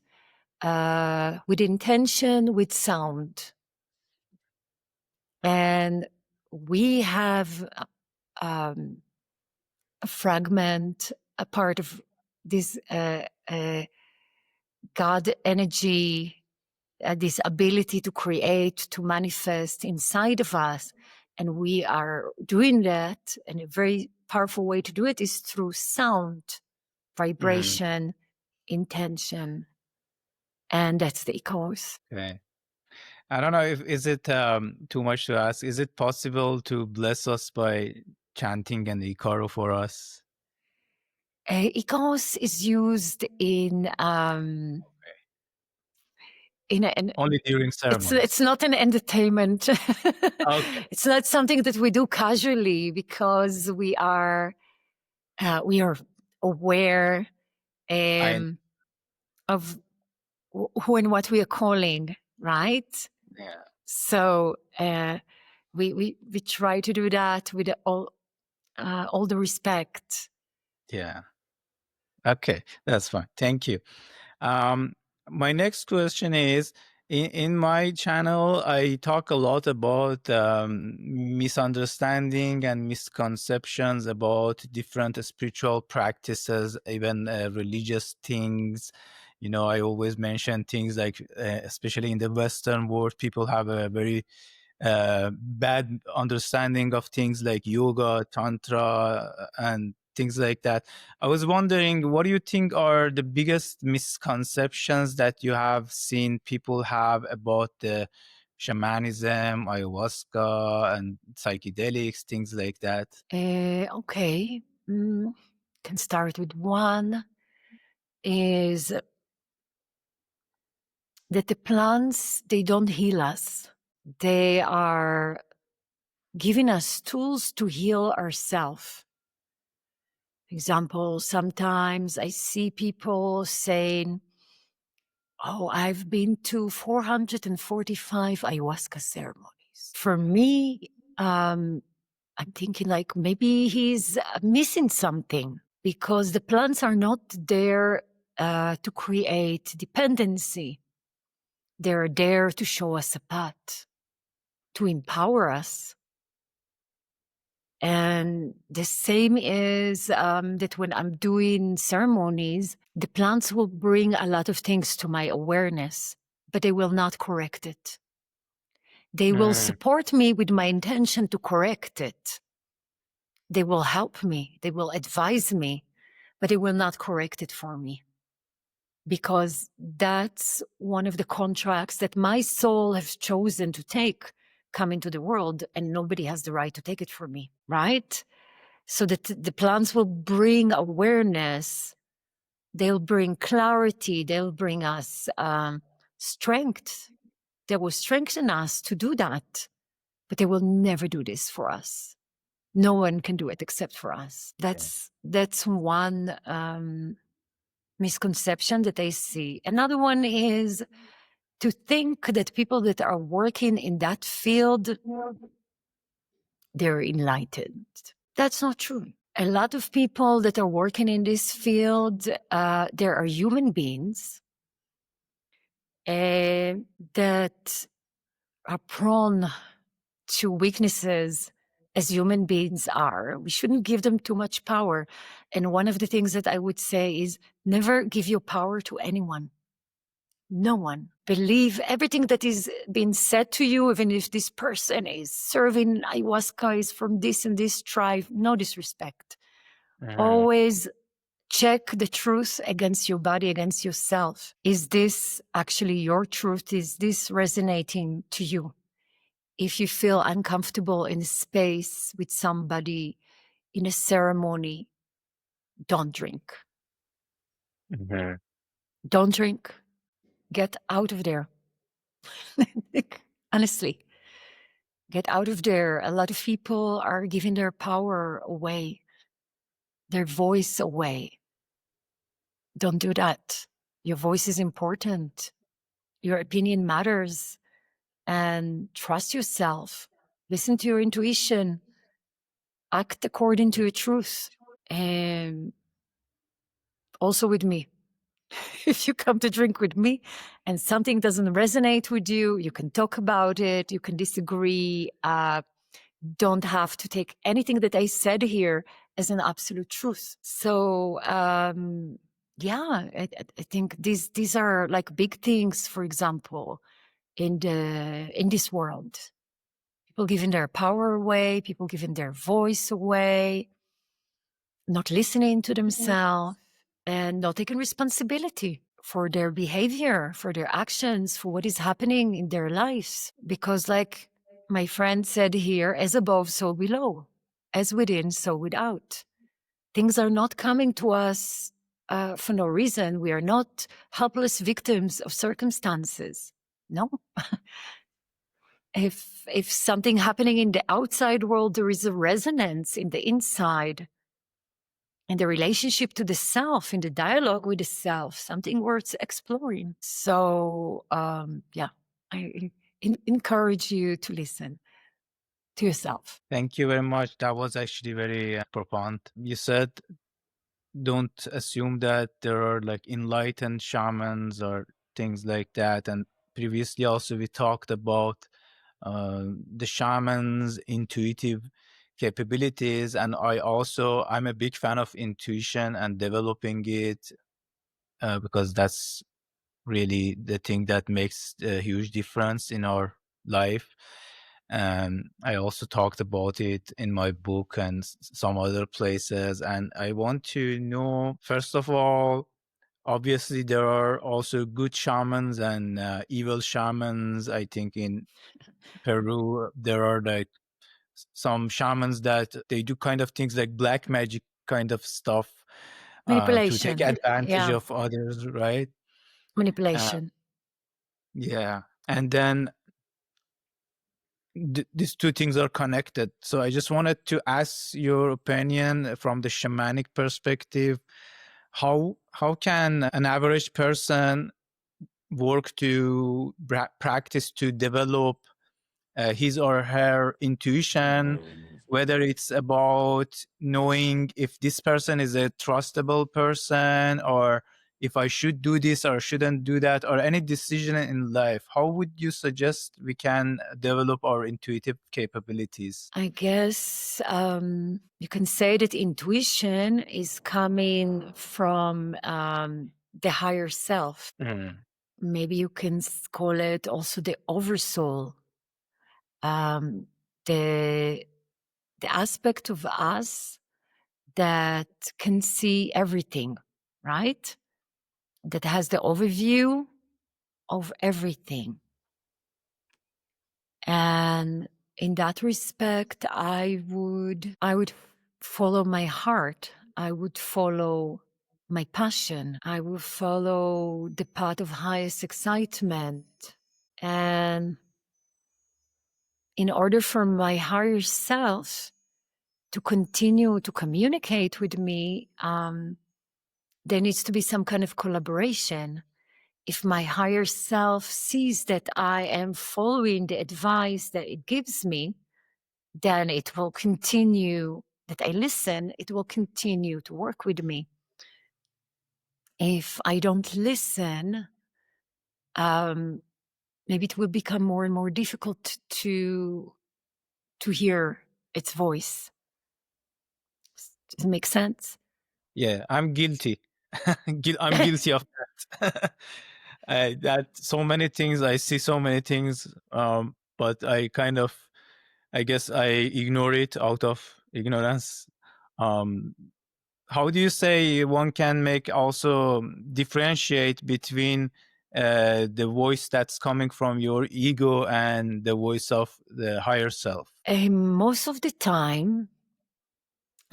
With intention, with sound. And we have a fragment, a part of this God energy, this ability to create, to manifest inside of us. And we are doing that. And a very powerful way to do it is through sound, vibration, intention. And that's the echoes. Okay. I don't know if is it too much to ask. Is it possible to bless us by chanting an icaro for us? Echoes is used in an Only during ceremonies. it's not an entertainment. Okay. It's not something that we do casually because we are aware of who and what we are calling, right? Yeah. So we try to do that with all the respect. Yeah. Okay, that's fine. Thank you. My next question is, in my channel, I talk a lot about misunderstanding and misconceptions about different spiritual practices, even religious things. You know, I always mention things like, especially in the Western world, people have a very bad understanding of things like yoga, tantra, and things like that. I was wondering, what do you think are the biggest misconceptions that you have seen people have about the shamanism, ayahuasca, and psychedelics, things like that? Okay, can start with one. Is that the plants, they don't heal us. They are giving us tools to heal ourselves. Example, sometimes I see people saying, oh, I've been to 445 ayahuasca ceremonies. For me, I'm thinking like maybe he's missing something, because the plants are not there to create dependency. They're there to show us a path, to empower us. And the same is that when I'm doing ceremonies, the plants will bring a lot of things to my awareness, but they will not correct it. They will support me with my intention to correct it. They will help me. They will advise me, but they will not correct it for me. Because that's one of the contracts that my soul has chosen to take, come into the world, and nobody has the right to take it from me, right? So that the plants will bring awareness, they'll bring clarity, they'll bring us strength. They will strengthen us to do that, but they will never do this for us. No one can do it except for us. That's one misconception that I see. Another one is to think that people that are working in that field, they're enlightened. That's not true. A lot of people that are working in this field, there are human beings that are prone to weaknesses as human beings are. We shouldn't give them too much power. And one of the things that I would say is never give your power to anyone. No one. Believe everything that is being said to you, even if this person is serving ayahuasca, is from this and this tribe. No disrespect. Always check the truth against your body, against yourself. Is this actually your truth? Is this resonating to you? If you feel uncomfortable in a space with somebody in a ceremony, don't drink. Don't drink. Get out of there. Honestly, get out of there. A lot of people are giving their power away, their voice away. Don't do that. Your voice is important. Your opinion matters. And trust yourself. Listen to your intuition. Act according to your truth. And also with me. If you come to drink with me and something doesn't resonate with you, you can talk about it. You can disagree. Don't have to take anything that I said here as an absolute truth. So, yeah, I think these are like big things, for example, in this world. People giving their power away, people giving their voice away, not listening to themselves, and not taking responsibility for their behavior, for their actions, for what is happening in their lives. Because like my friend said here, as above, so below, as within, so without. Things are not coming to us for no reason. We are not helpless victims of circumstances. No. If something happening in the outside world, there is a resonance in the inside. In the relationship to the self, in the dialogue with the self, something worth exploring. So, yeah, I encourage you to listen to yourself. Thank you very much. That was actually very profound. You said don't assume that there are like enlightened shamans or things like that. And previously also we talked about the shaman's intuitive capabilities. And I'm a big fan of intuition and developing it because that's really the thing that makes a huge difference in our life. I also talked about it in my book and some other places. And I want to know, first of all, obviously there are also good shamans and evil shamans. I think in Peru, there are like some shamans that they do kind of things like black magic kind of stuff to take Manipulation. advantage Yeah. of others, right? Manipulation. Yeah. And then these two things are connected. So I just wanted to ask your opinion from the shamanic perspective. How can an average person work to practice to develop his or her intuition, whether it's about knowing if this person is a trustable person or if I should do this or shouldn't do that, or any decision in life? How would you suggest we can develop our intuitive capabilities? I guess you can say that intuition is coming from the higher self. Maybe you can call it also the oversoul. the aspect of us that can see everything, right? That has the overview of everything. And in that respect, I would follow my heart. I would follow my passion. I would follow the path of highest excitement. And in order for my higher self to continue to communicate with me, there needs to be some kind of collaboration. If my higher self sees that I am following the advice that it gives me, then it will continue, that I listen, it will continue to work with me. If I don't listen, maybe it will become more and more difficult to hear its voice. Does it make sense? Yeah, I'm guilty. I'm guilty of that. That so many things, I see so many things, but I guess I ignore it out of ignorance. Um, how do you say one can make also differentiate between the voice that's coming from your ego and the voice of the higher self? Most of the time,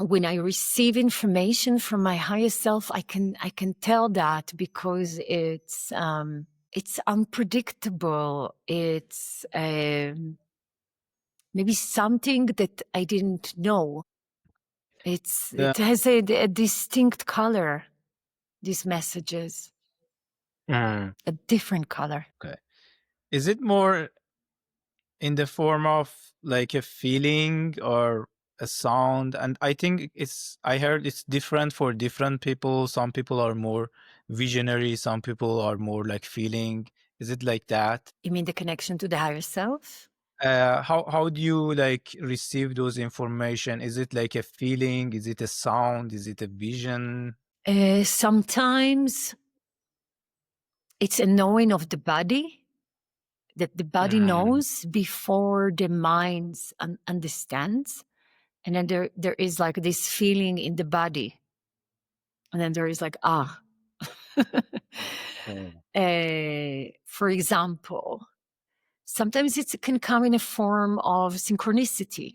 when I receive information from my higher self, I can tell that because it's unpredictable. It's maybe something that I didn't know. It has a distinct color. These messages, a different color. Okay. Is it more in the form of like a feeling or a sound? And I think I heard it's different for different people. Some people are more visionary, some people are more like feeling. Is it like that? You mean the connection to the higher self? How do you like receive those information? Is it like a feeling? Is it a sound? Is it a vision? Sometimes it's a knowing of the body, that the body knows before the mind understands. And then there is like this feeling in the body. And then there is like, for example, sometimes it can come in a form of synchronicity.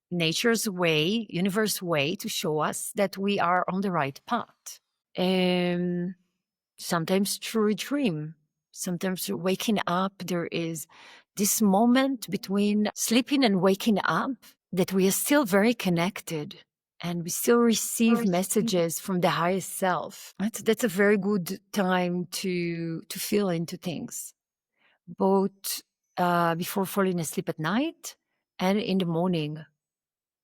Nature's way, universe way to show us that we are on the right path. Sometimes through a dream, sometimes waking up, there is this moment between sleeping and waking up that we are still very connected and we still receive messages from the highest self. That's a very good time to feel into things, both before falling asleep at night and in the morning,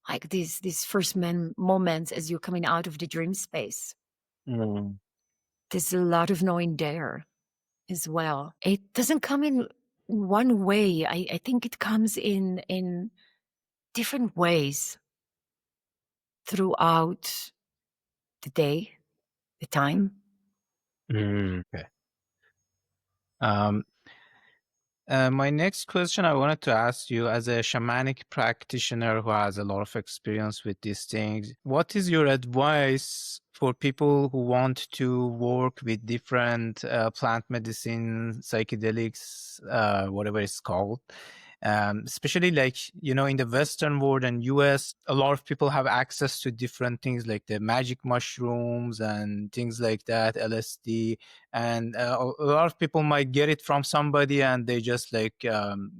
like these first moments as you're coming out of the dream space. There's a lot of knowing there as well. It doesn't come in one way. I think it comes in different ways throughout the day, the time. Okay. My next question I wanted to ask you, as a shamanic practitioner who has a lot of experience with these things, what is your advice for people who want to work with different plant medicine, psychedelics, whatever it's called? Especially like, in the Western world and US, a lot of people have access to different things like the magic mushrooms and things like that, LSD. And a lot of people might get it from somebody and they just like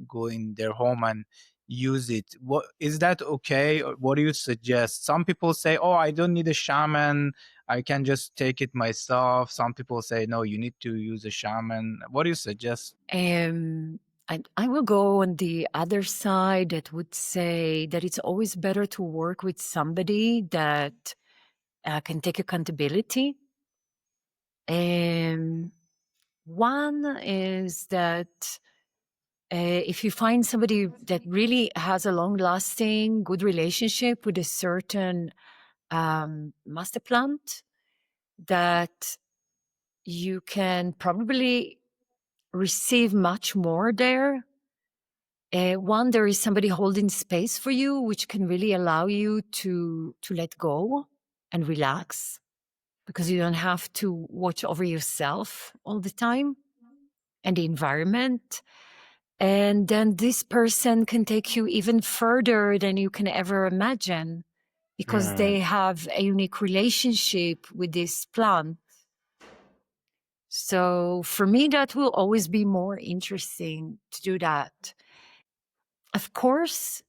go in their home and use it. What is that okay? Or what do you suggest? Some people say, oh, I don't need a shaman, I can just take it myself. Some people say, no, you need to use a shaman. What do you suggest? I will go on the other side that would say that it's always better to work with somebody that can take accountability. One is that if you find somebody that really has a long-lasting, good relationship with a certain master plant, that you can probably receive much more there One, there is somebody holding space for you, which can really allow you to let go and relax, because you don't have to watch over yourself all the time and the environment. And then this person can take you even further than you can ever imagine, because they have a unique relationship with this plant. So for me, that will always be more interesting to do that. Of course,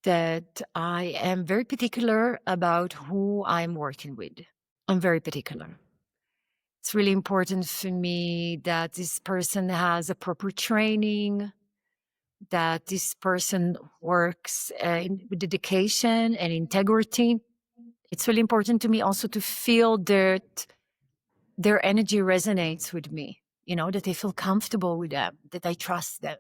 that I am very particular about who I'm working with. I'm very particular. It's really important for me that this person has a proper training, that this person works with dedication and integrity. It's really important to me also to feel that their energy resonates with me, that I feel comfortable with them, that I trust them.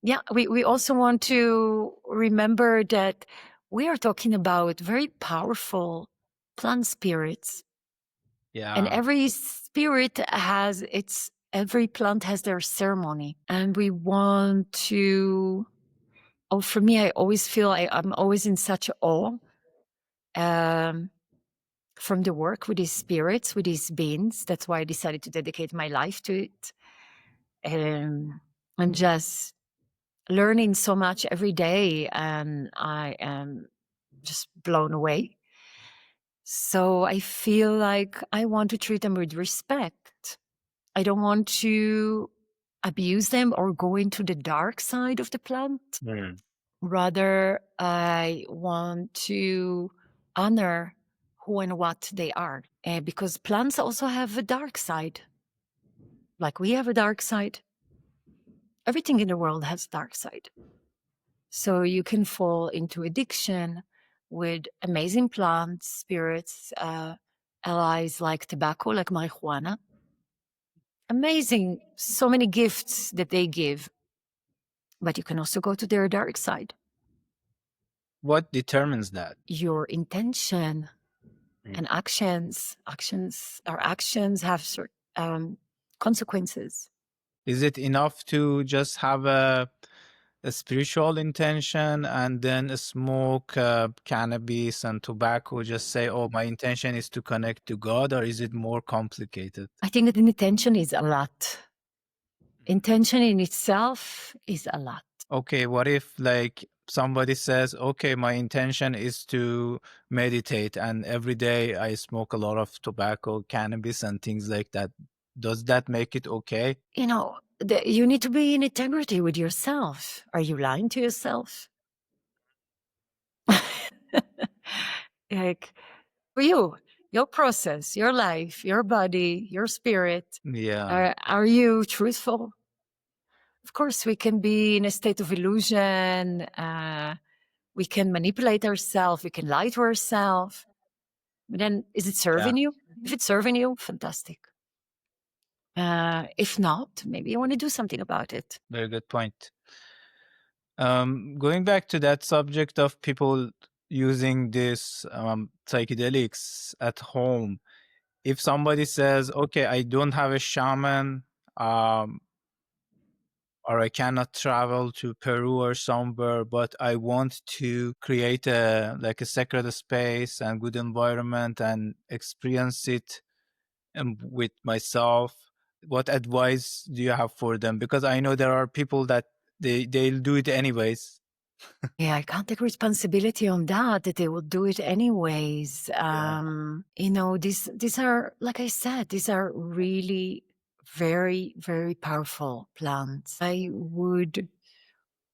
Yeah, we also want to remember that we are talking about very powerful plant spirits. And Yeah. every spirit every plant has their ceremony. And we want to, for me, I always feel I'm always in such awe from the work with these spirits, with these beings. That's why I decided to dedicate my life to it. And just learning so much every day, and I am just blown away. So I feel like I want to treat them with respect. I don't want to abuse them or go into the dark side of the plant. Rather, I want to honor who and what they are. Because plants also have a dark side. Like we have a dark side. Everything in the world has a dark side. So you can fall into addiction with amazing plants, spirits, allies like tobacco, like marijuana. Amazing, so many gifts that they give. But you can also go to their dark side. What determines that? Your intention and actions. Our actions have certain consequences. Is it enough to just have a spiritual intention and then smoke cannabis and tobacco, just say, oh, my intention is to connect to God, or is it more complicated? I think that intention is a lot. Intention in itself is a lot. Okay, what if like somebody says, okay, my intention is to meditate and every day I smoke a lot of tobacco, cannabis and things like that. Does that make it okay? You need to be in integrity with yourself. Are you lying to yourself? Like, for you, your process, your life, your body, your spirit, Yeah. are you truthful? Of course, we can be in a state of illusion. We can manipulate ourselves. We can lie to ourselves. But then, is it serving you? If it's serving you, fantastic. If not, maybe you want to do something about it. Very good point. Going back to that subject of people using this psychedelics at home, if somebody says, okay, I don't have a shaman, or I cannot travel to Peru or somewhere, but I want to create a sacred space and good environment and experience it with myself, what advice do you have for them? Because I know there are people that they'll do it anyways. Yeah, I can't take responsibility on that they will do it anyways. These are, like I said, these are really very, very powerful plants. I would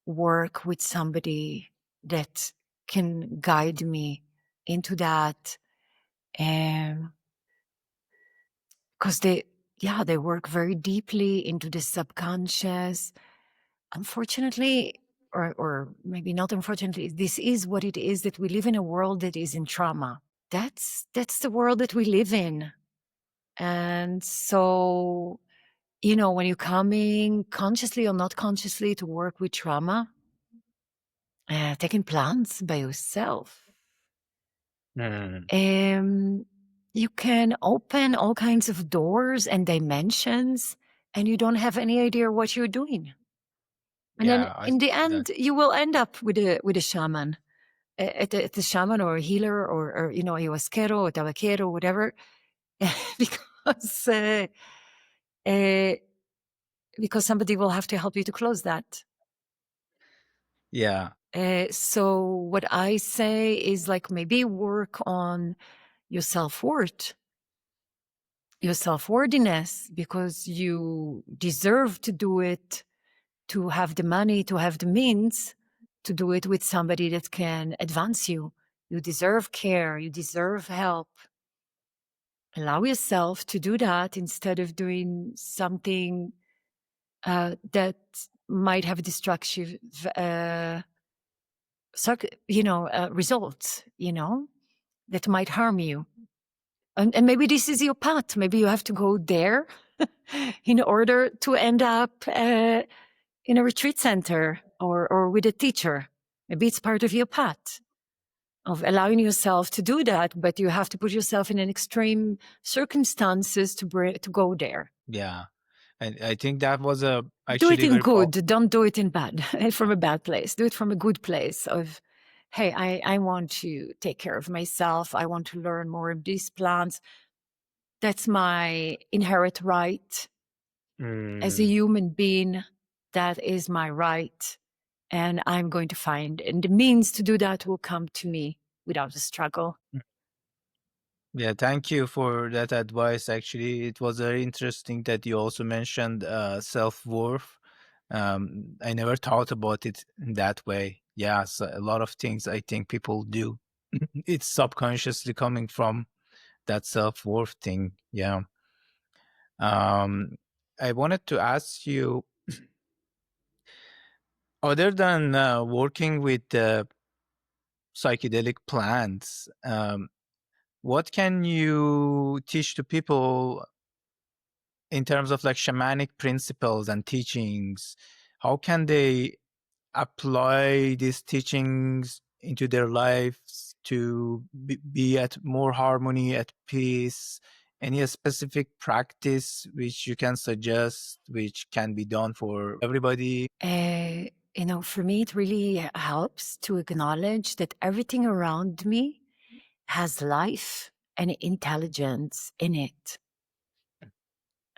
work with somebody that can guide me into that. Because they work very deeply into the subconscious. Unfortunately, or maybe not unfortunately, this is what it is, that we live in a world that is in trauma. That's the world that we live in. And so, when you're coming consciously or not consciously to work with trauma, taking plants by yourself, you can open all kinds of doors and dimensions, and you don't have any idea what you're doing. And then Yeah, in the that end, you will end up with a shaman, at a shaman or a healer or ayahuasquero or tabaquero, whatever, because uh, because somebody will have to help you to close that. yeah, So what I say is like maybe work on your self-worth, your self-worthiness, because you deserve to do it, to have the money, to have the means to do it with somebody that can advance you. You deserve care, you deserve help. Allow yourself to do that instead of doing something that might have destructive results, that might harm you. And maybe this is your path. Maybe you have to go there in order to end up in a retreat center or with a teacher. Maybe it's part of your path of allowing yourself to do that, but you have to put yourself in an extreme circumstances to go there. yeah. And I think that was a Do it actually in very good. Don't do it in bad, from a bad place. Do it from a good place of, hey, I want to take care of myself. I want to learn more of these plants. That's my inherent right as a human being. That is my right. And I'm going to find, and the means to do that will come to me without a struggle. Yeah, thank you for that advice. Actually, it was very interesting that you also mentioned self-worth. I never thought about it in that way. Yeah, so a lot of things I think people do. It's subconsciously coming from that self-worth thing. Yeah. I wanted to ask you, other than working with psychedelic plants, what can you teach to people in terms of like shamanic principles and teachings? How can they apply these teachings into their lives to be at more harmony, at peace? Any specific practice which you can suggest, which can be done for everybody? For me, it really helps to acknowledge that everything around me has life and intelligence in it.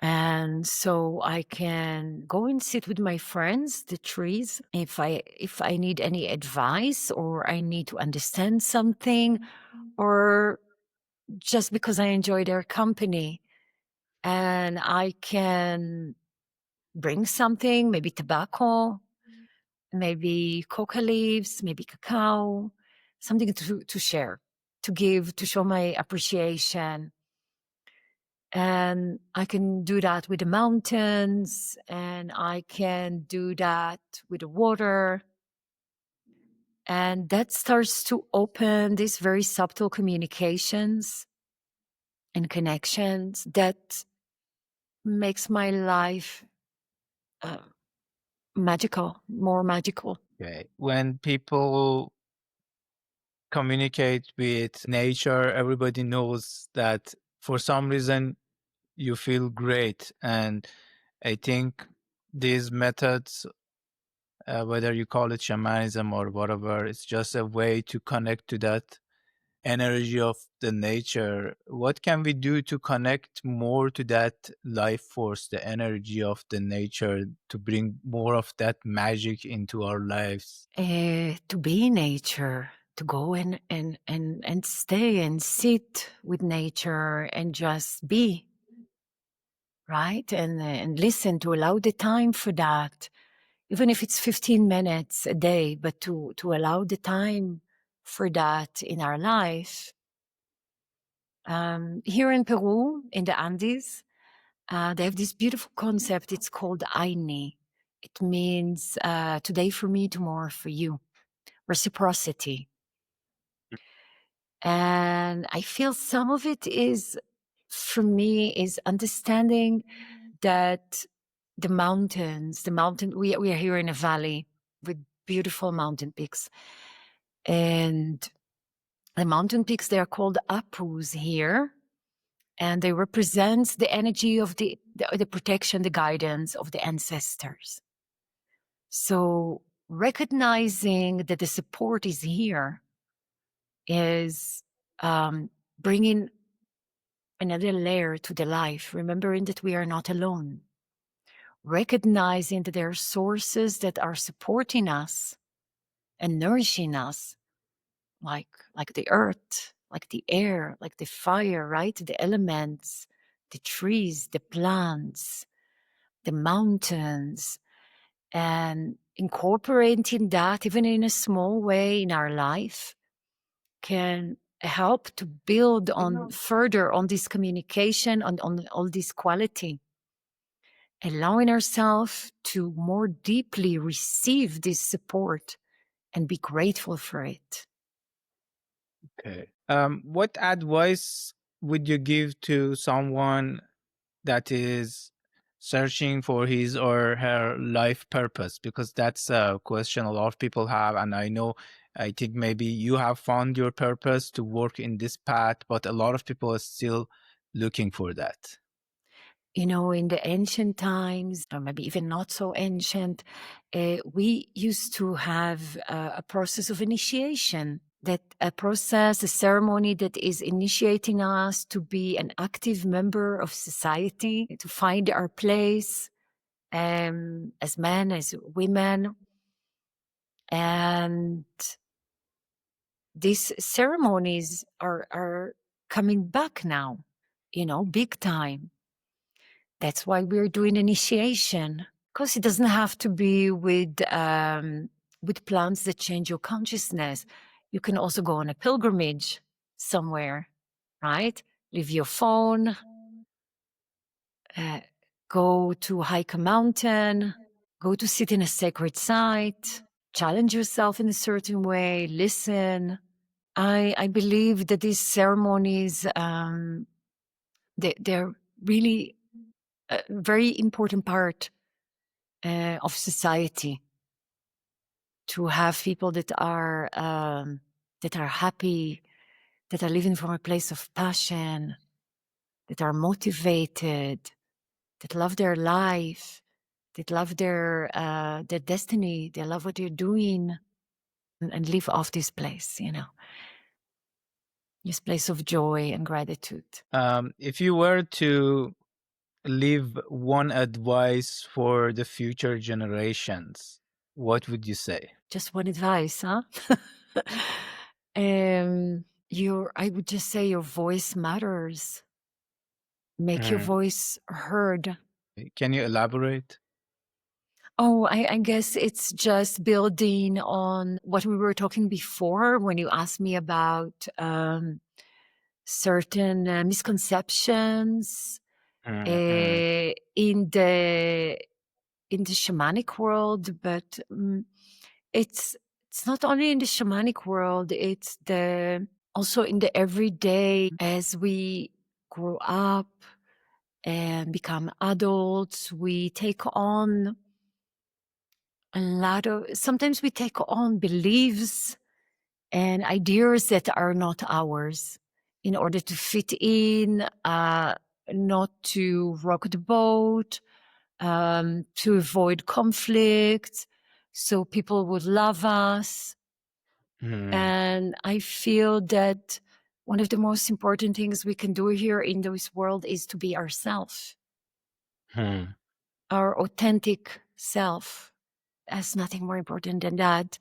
And so I can go and sit with my friends, the trees, if I need any advice or I need to understand something, or just because I enjoy their company. And I can bring something, maybe tobacco, maybe coca leaves, maybe cacao, something to share, to give, to show my appreciation. And I can do that with the mountains, and I can do that with the water. And that starts to open these very subtle communications and connections that makes my life magical, more magical. Okay. When people communicate with nature, everybody knows that for some reason you feel great. And I think these methods, whether you call it shamanism or whatever, it's just a way to connect to that energy of the nature. What can we do to connect more to that life force, the energy of the nature, to bring more of that magic into our lives? To be in nature, to go and stay and sit with nature and just be, right? And listen, to allow the time for that, even if it's 15 minutes a day, but to allow the time for that in our life. Here in Peru, in the Andes, they have this beautiful concept. It's called Aini. It means today for me, tomorrow for you. Reciprocity. And I feel some of it is, for me, is understanding that the mountain, we are here in a valley with beautiful mountain peaks. And the mountain peaks, they are called apus here. And they represent the energy of the protection, the guidance of the ancestors. So recognizing that the support is here is bringing another layer to the life, remembering that we are not alone, recognizing that there are sources that are supporting us and nourishing us, like the earth, like the air, like the fire, right? The elements, the trees, the plants, the mountains, and incorporating that even in a small way in our life can help to build on further on this communication, on all this quality, allowing ourselves to more deeply receive this support and be grateful for it. Okay. What advice would you give to someone that is searching for his or her life purpose? Because that's a question a lot of people have. And I think maybe you have found your purpose to work in this path, but a lot of people are still looking for that. You know, in the ancient times, or maybe even not so ancient, we used to have a process of initiation. That a process, a ceremony that is initiating us to be an active member of society, to find our place as men, as women. And these ceremonies are coming back now, you know, big time. That's why we're doing initiation, because it doesn't have to be with plants that change your consciousness. You can also go on a pilgrimage somewhere, right? Leave your phone, go to hike a mountain, go to sit in a sacred site, challenge yourself in a certain way, listen. I believe that these ceremonies, they're really a very important part of society, to have people that are happy, that are living from a place of passion, that are motivated, that love their life, that love their destiny, they love what they're doing, and live off this place, you know, this place of joy and gratitude. If you were to leave one advice for the future generations, what would you say? Just one advice, huh? I would just say your voice matters. Make your voice heard. Can you elaborate? Oh, I guess it's just building on what we were talking before when you asked me about certain misconceptions in the shamanic world, but it's not only in the shamanic world, it's also in the everyday. As we grow up and become adults, we take on sometimes we take on beliefs and ideas that are not ours in order to fit in, not to rock the boat, to avoid conflict, so people would love us. And I feel that one of the most important things we can do here in this world is to be ourselves, our authentic self. There's nothing more important than that.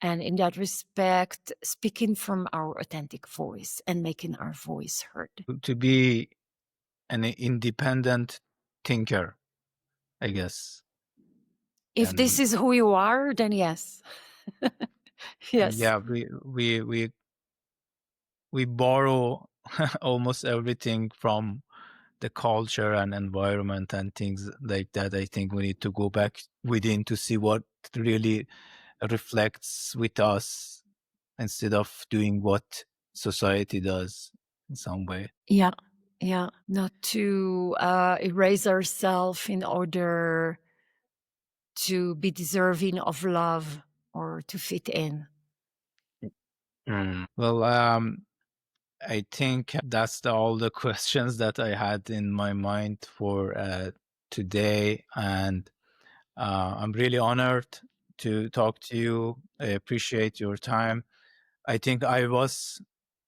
And in that respect, speaking from our authentic voice and making our voice heard. To be an independent thinker, I guess. If this is who you are, then yes. Yes. Yeah, we borrow almost everything from the culture and environment and things like that. I think we need to go back within to see what really reflects with us instead of doing what society does in some way. Yeah. Yeah. Not to erase ourselves in order to be deserving of love or to fit in. Well, I think that's all the questions that I had in my mind for today. And I'm really honored to talk to you. I appreciate your time. I think I was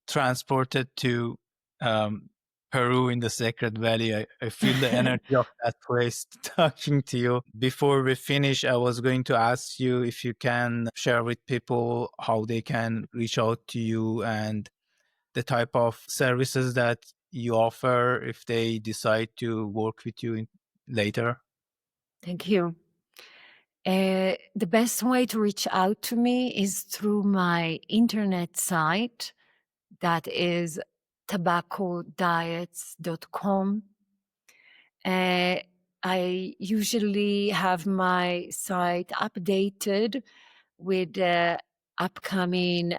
transported to um, Peru in the Sacred Valley. I feel the energy of that place talking to you. Before we finish, I was going to ask you if you can share with people how they can reach out to you and the type of services that you offer if they decide to work with you later. Thank you. The best way to reach out to me is through my internet site, that is tobaccodiets.com. I usually have my site updated with upcoming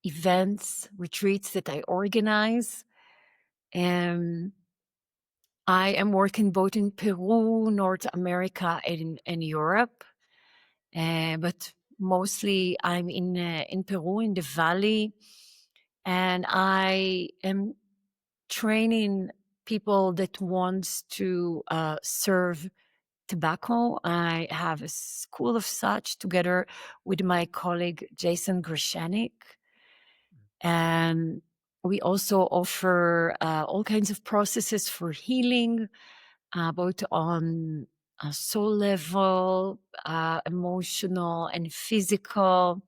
events, retreats that I organize. I am working both in Peru, North America, and Europe, but mostly I'm in Peru, in the valley, and I am training people that wants to serve tobacco. I have a school of such together with my colleague Jason Grishanik, and we also offer all kinds of processes for healing, both on a soul level, emotional and physical,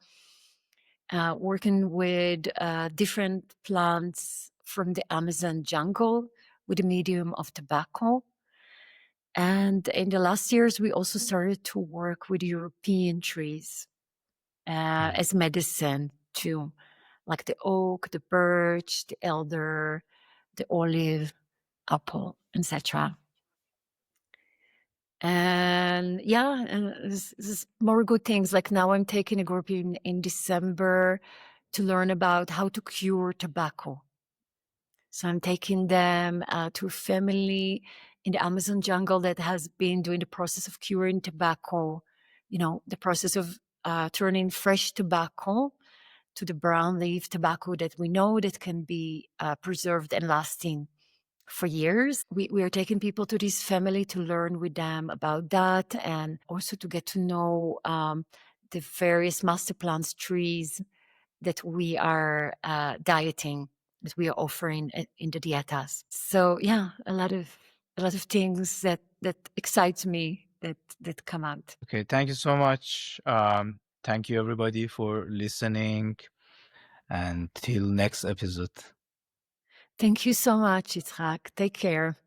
working with different plants from the Amazon jungle with the medium of tobacco. And in the last years, we also started to work with European trees as medicine too, like the oak, the birch, the elder, the olive, apple, etc. And yeah, and there's more good things. Like now I'm taking a group in December to learn about how to cure tobacco. So I'm taking them to a family in the Amazon jungle that has been doing the process of curing tobacco, the process of turning fresh tobacco to the brown leaf tobacco that we know that can be preserved and lasting for years. We are taking people to this family to learn with them about that, and also to get to know the various master plants trees that we are dieting, that we are offering in the dietas. So yeah, a lot of things that excites me that come out. Okay, thank you so much. Thank you everybody for listening, and till next episode. Thank you so much, Yitzhak. Take care.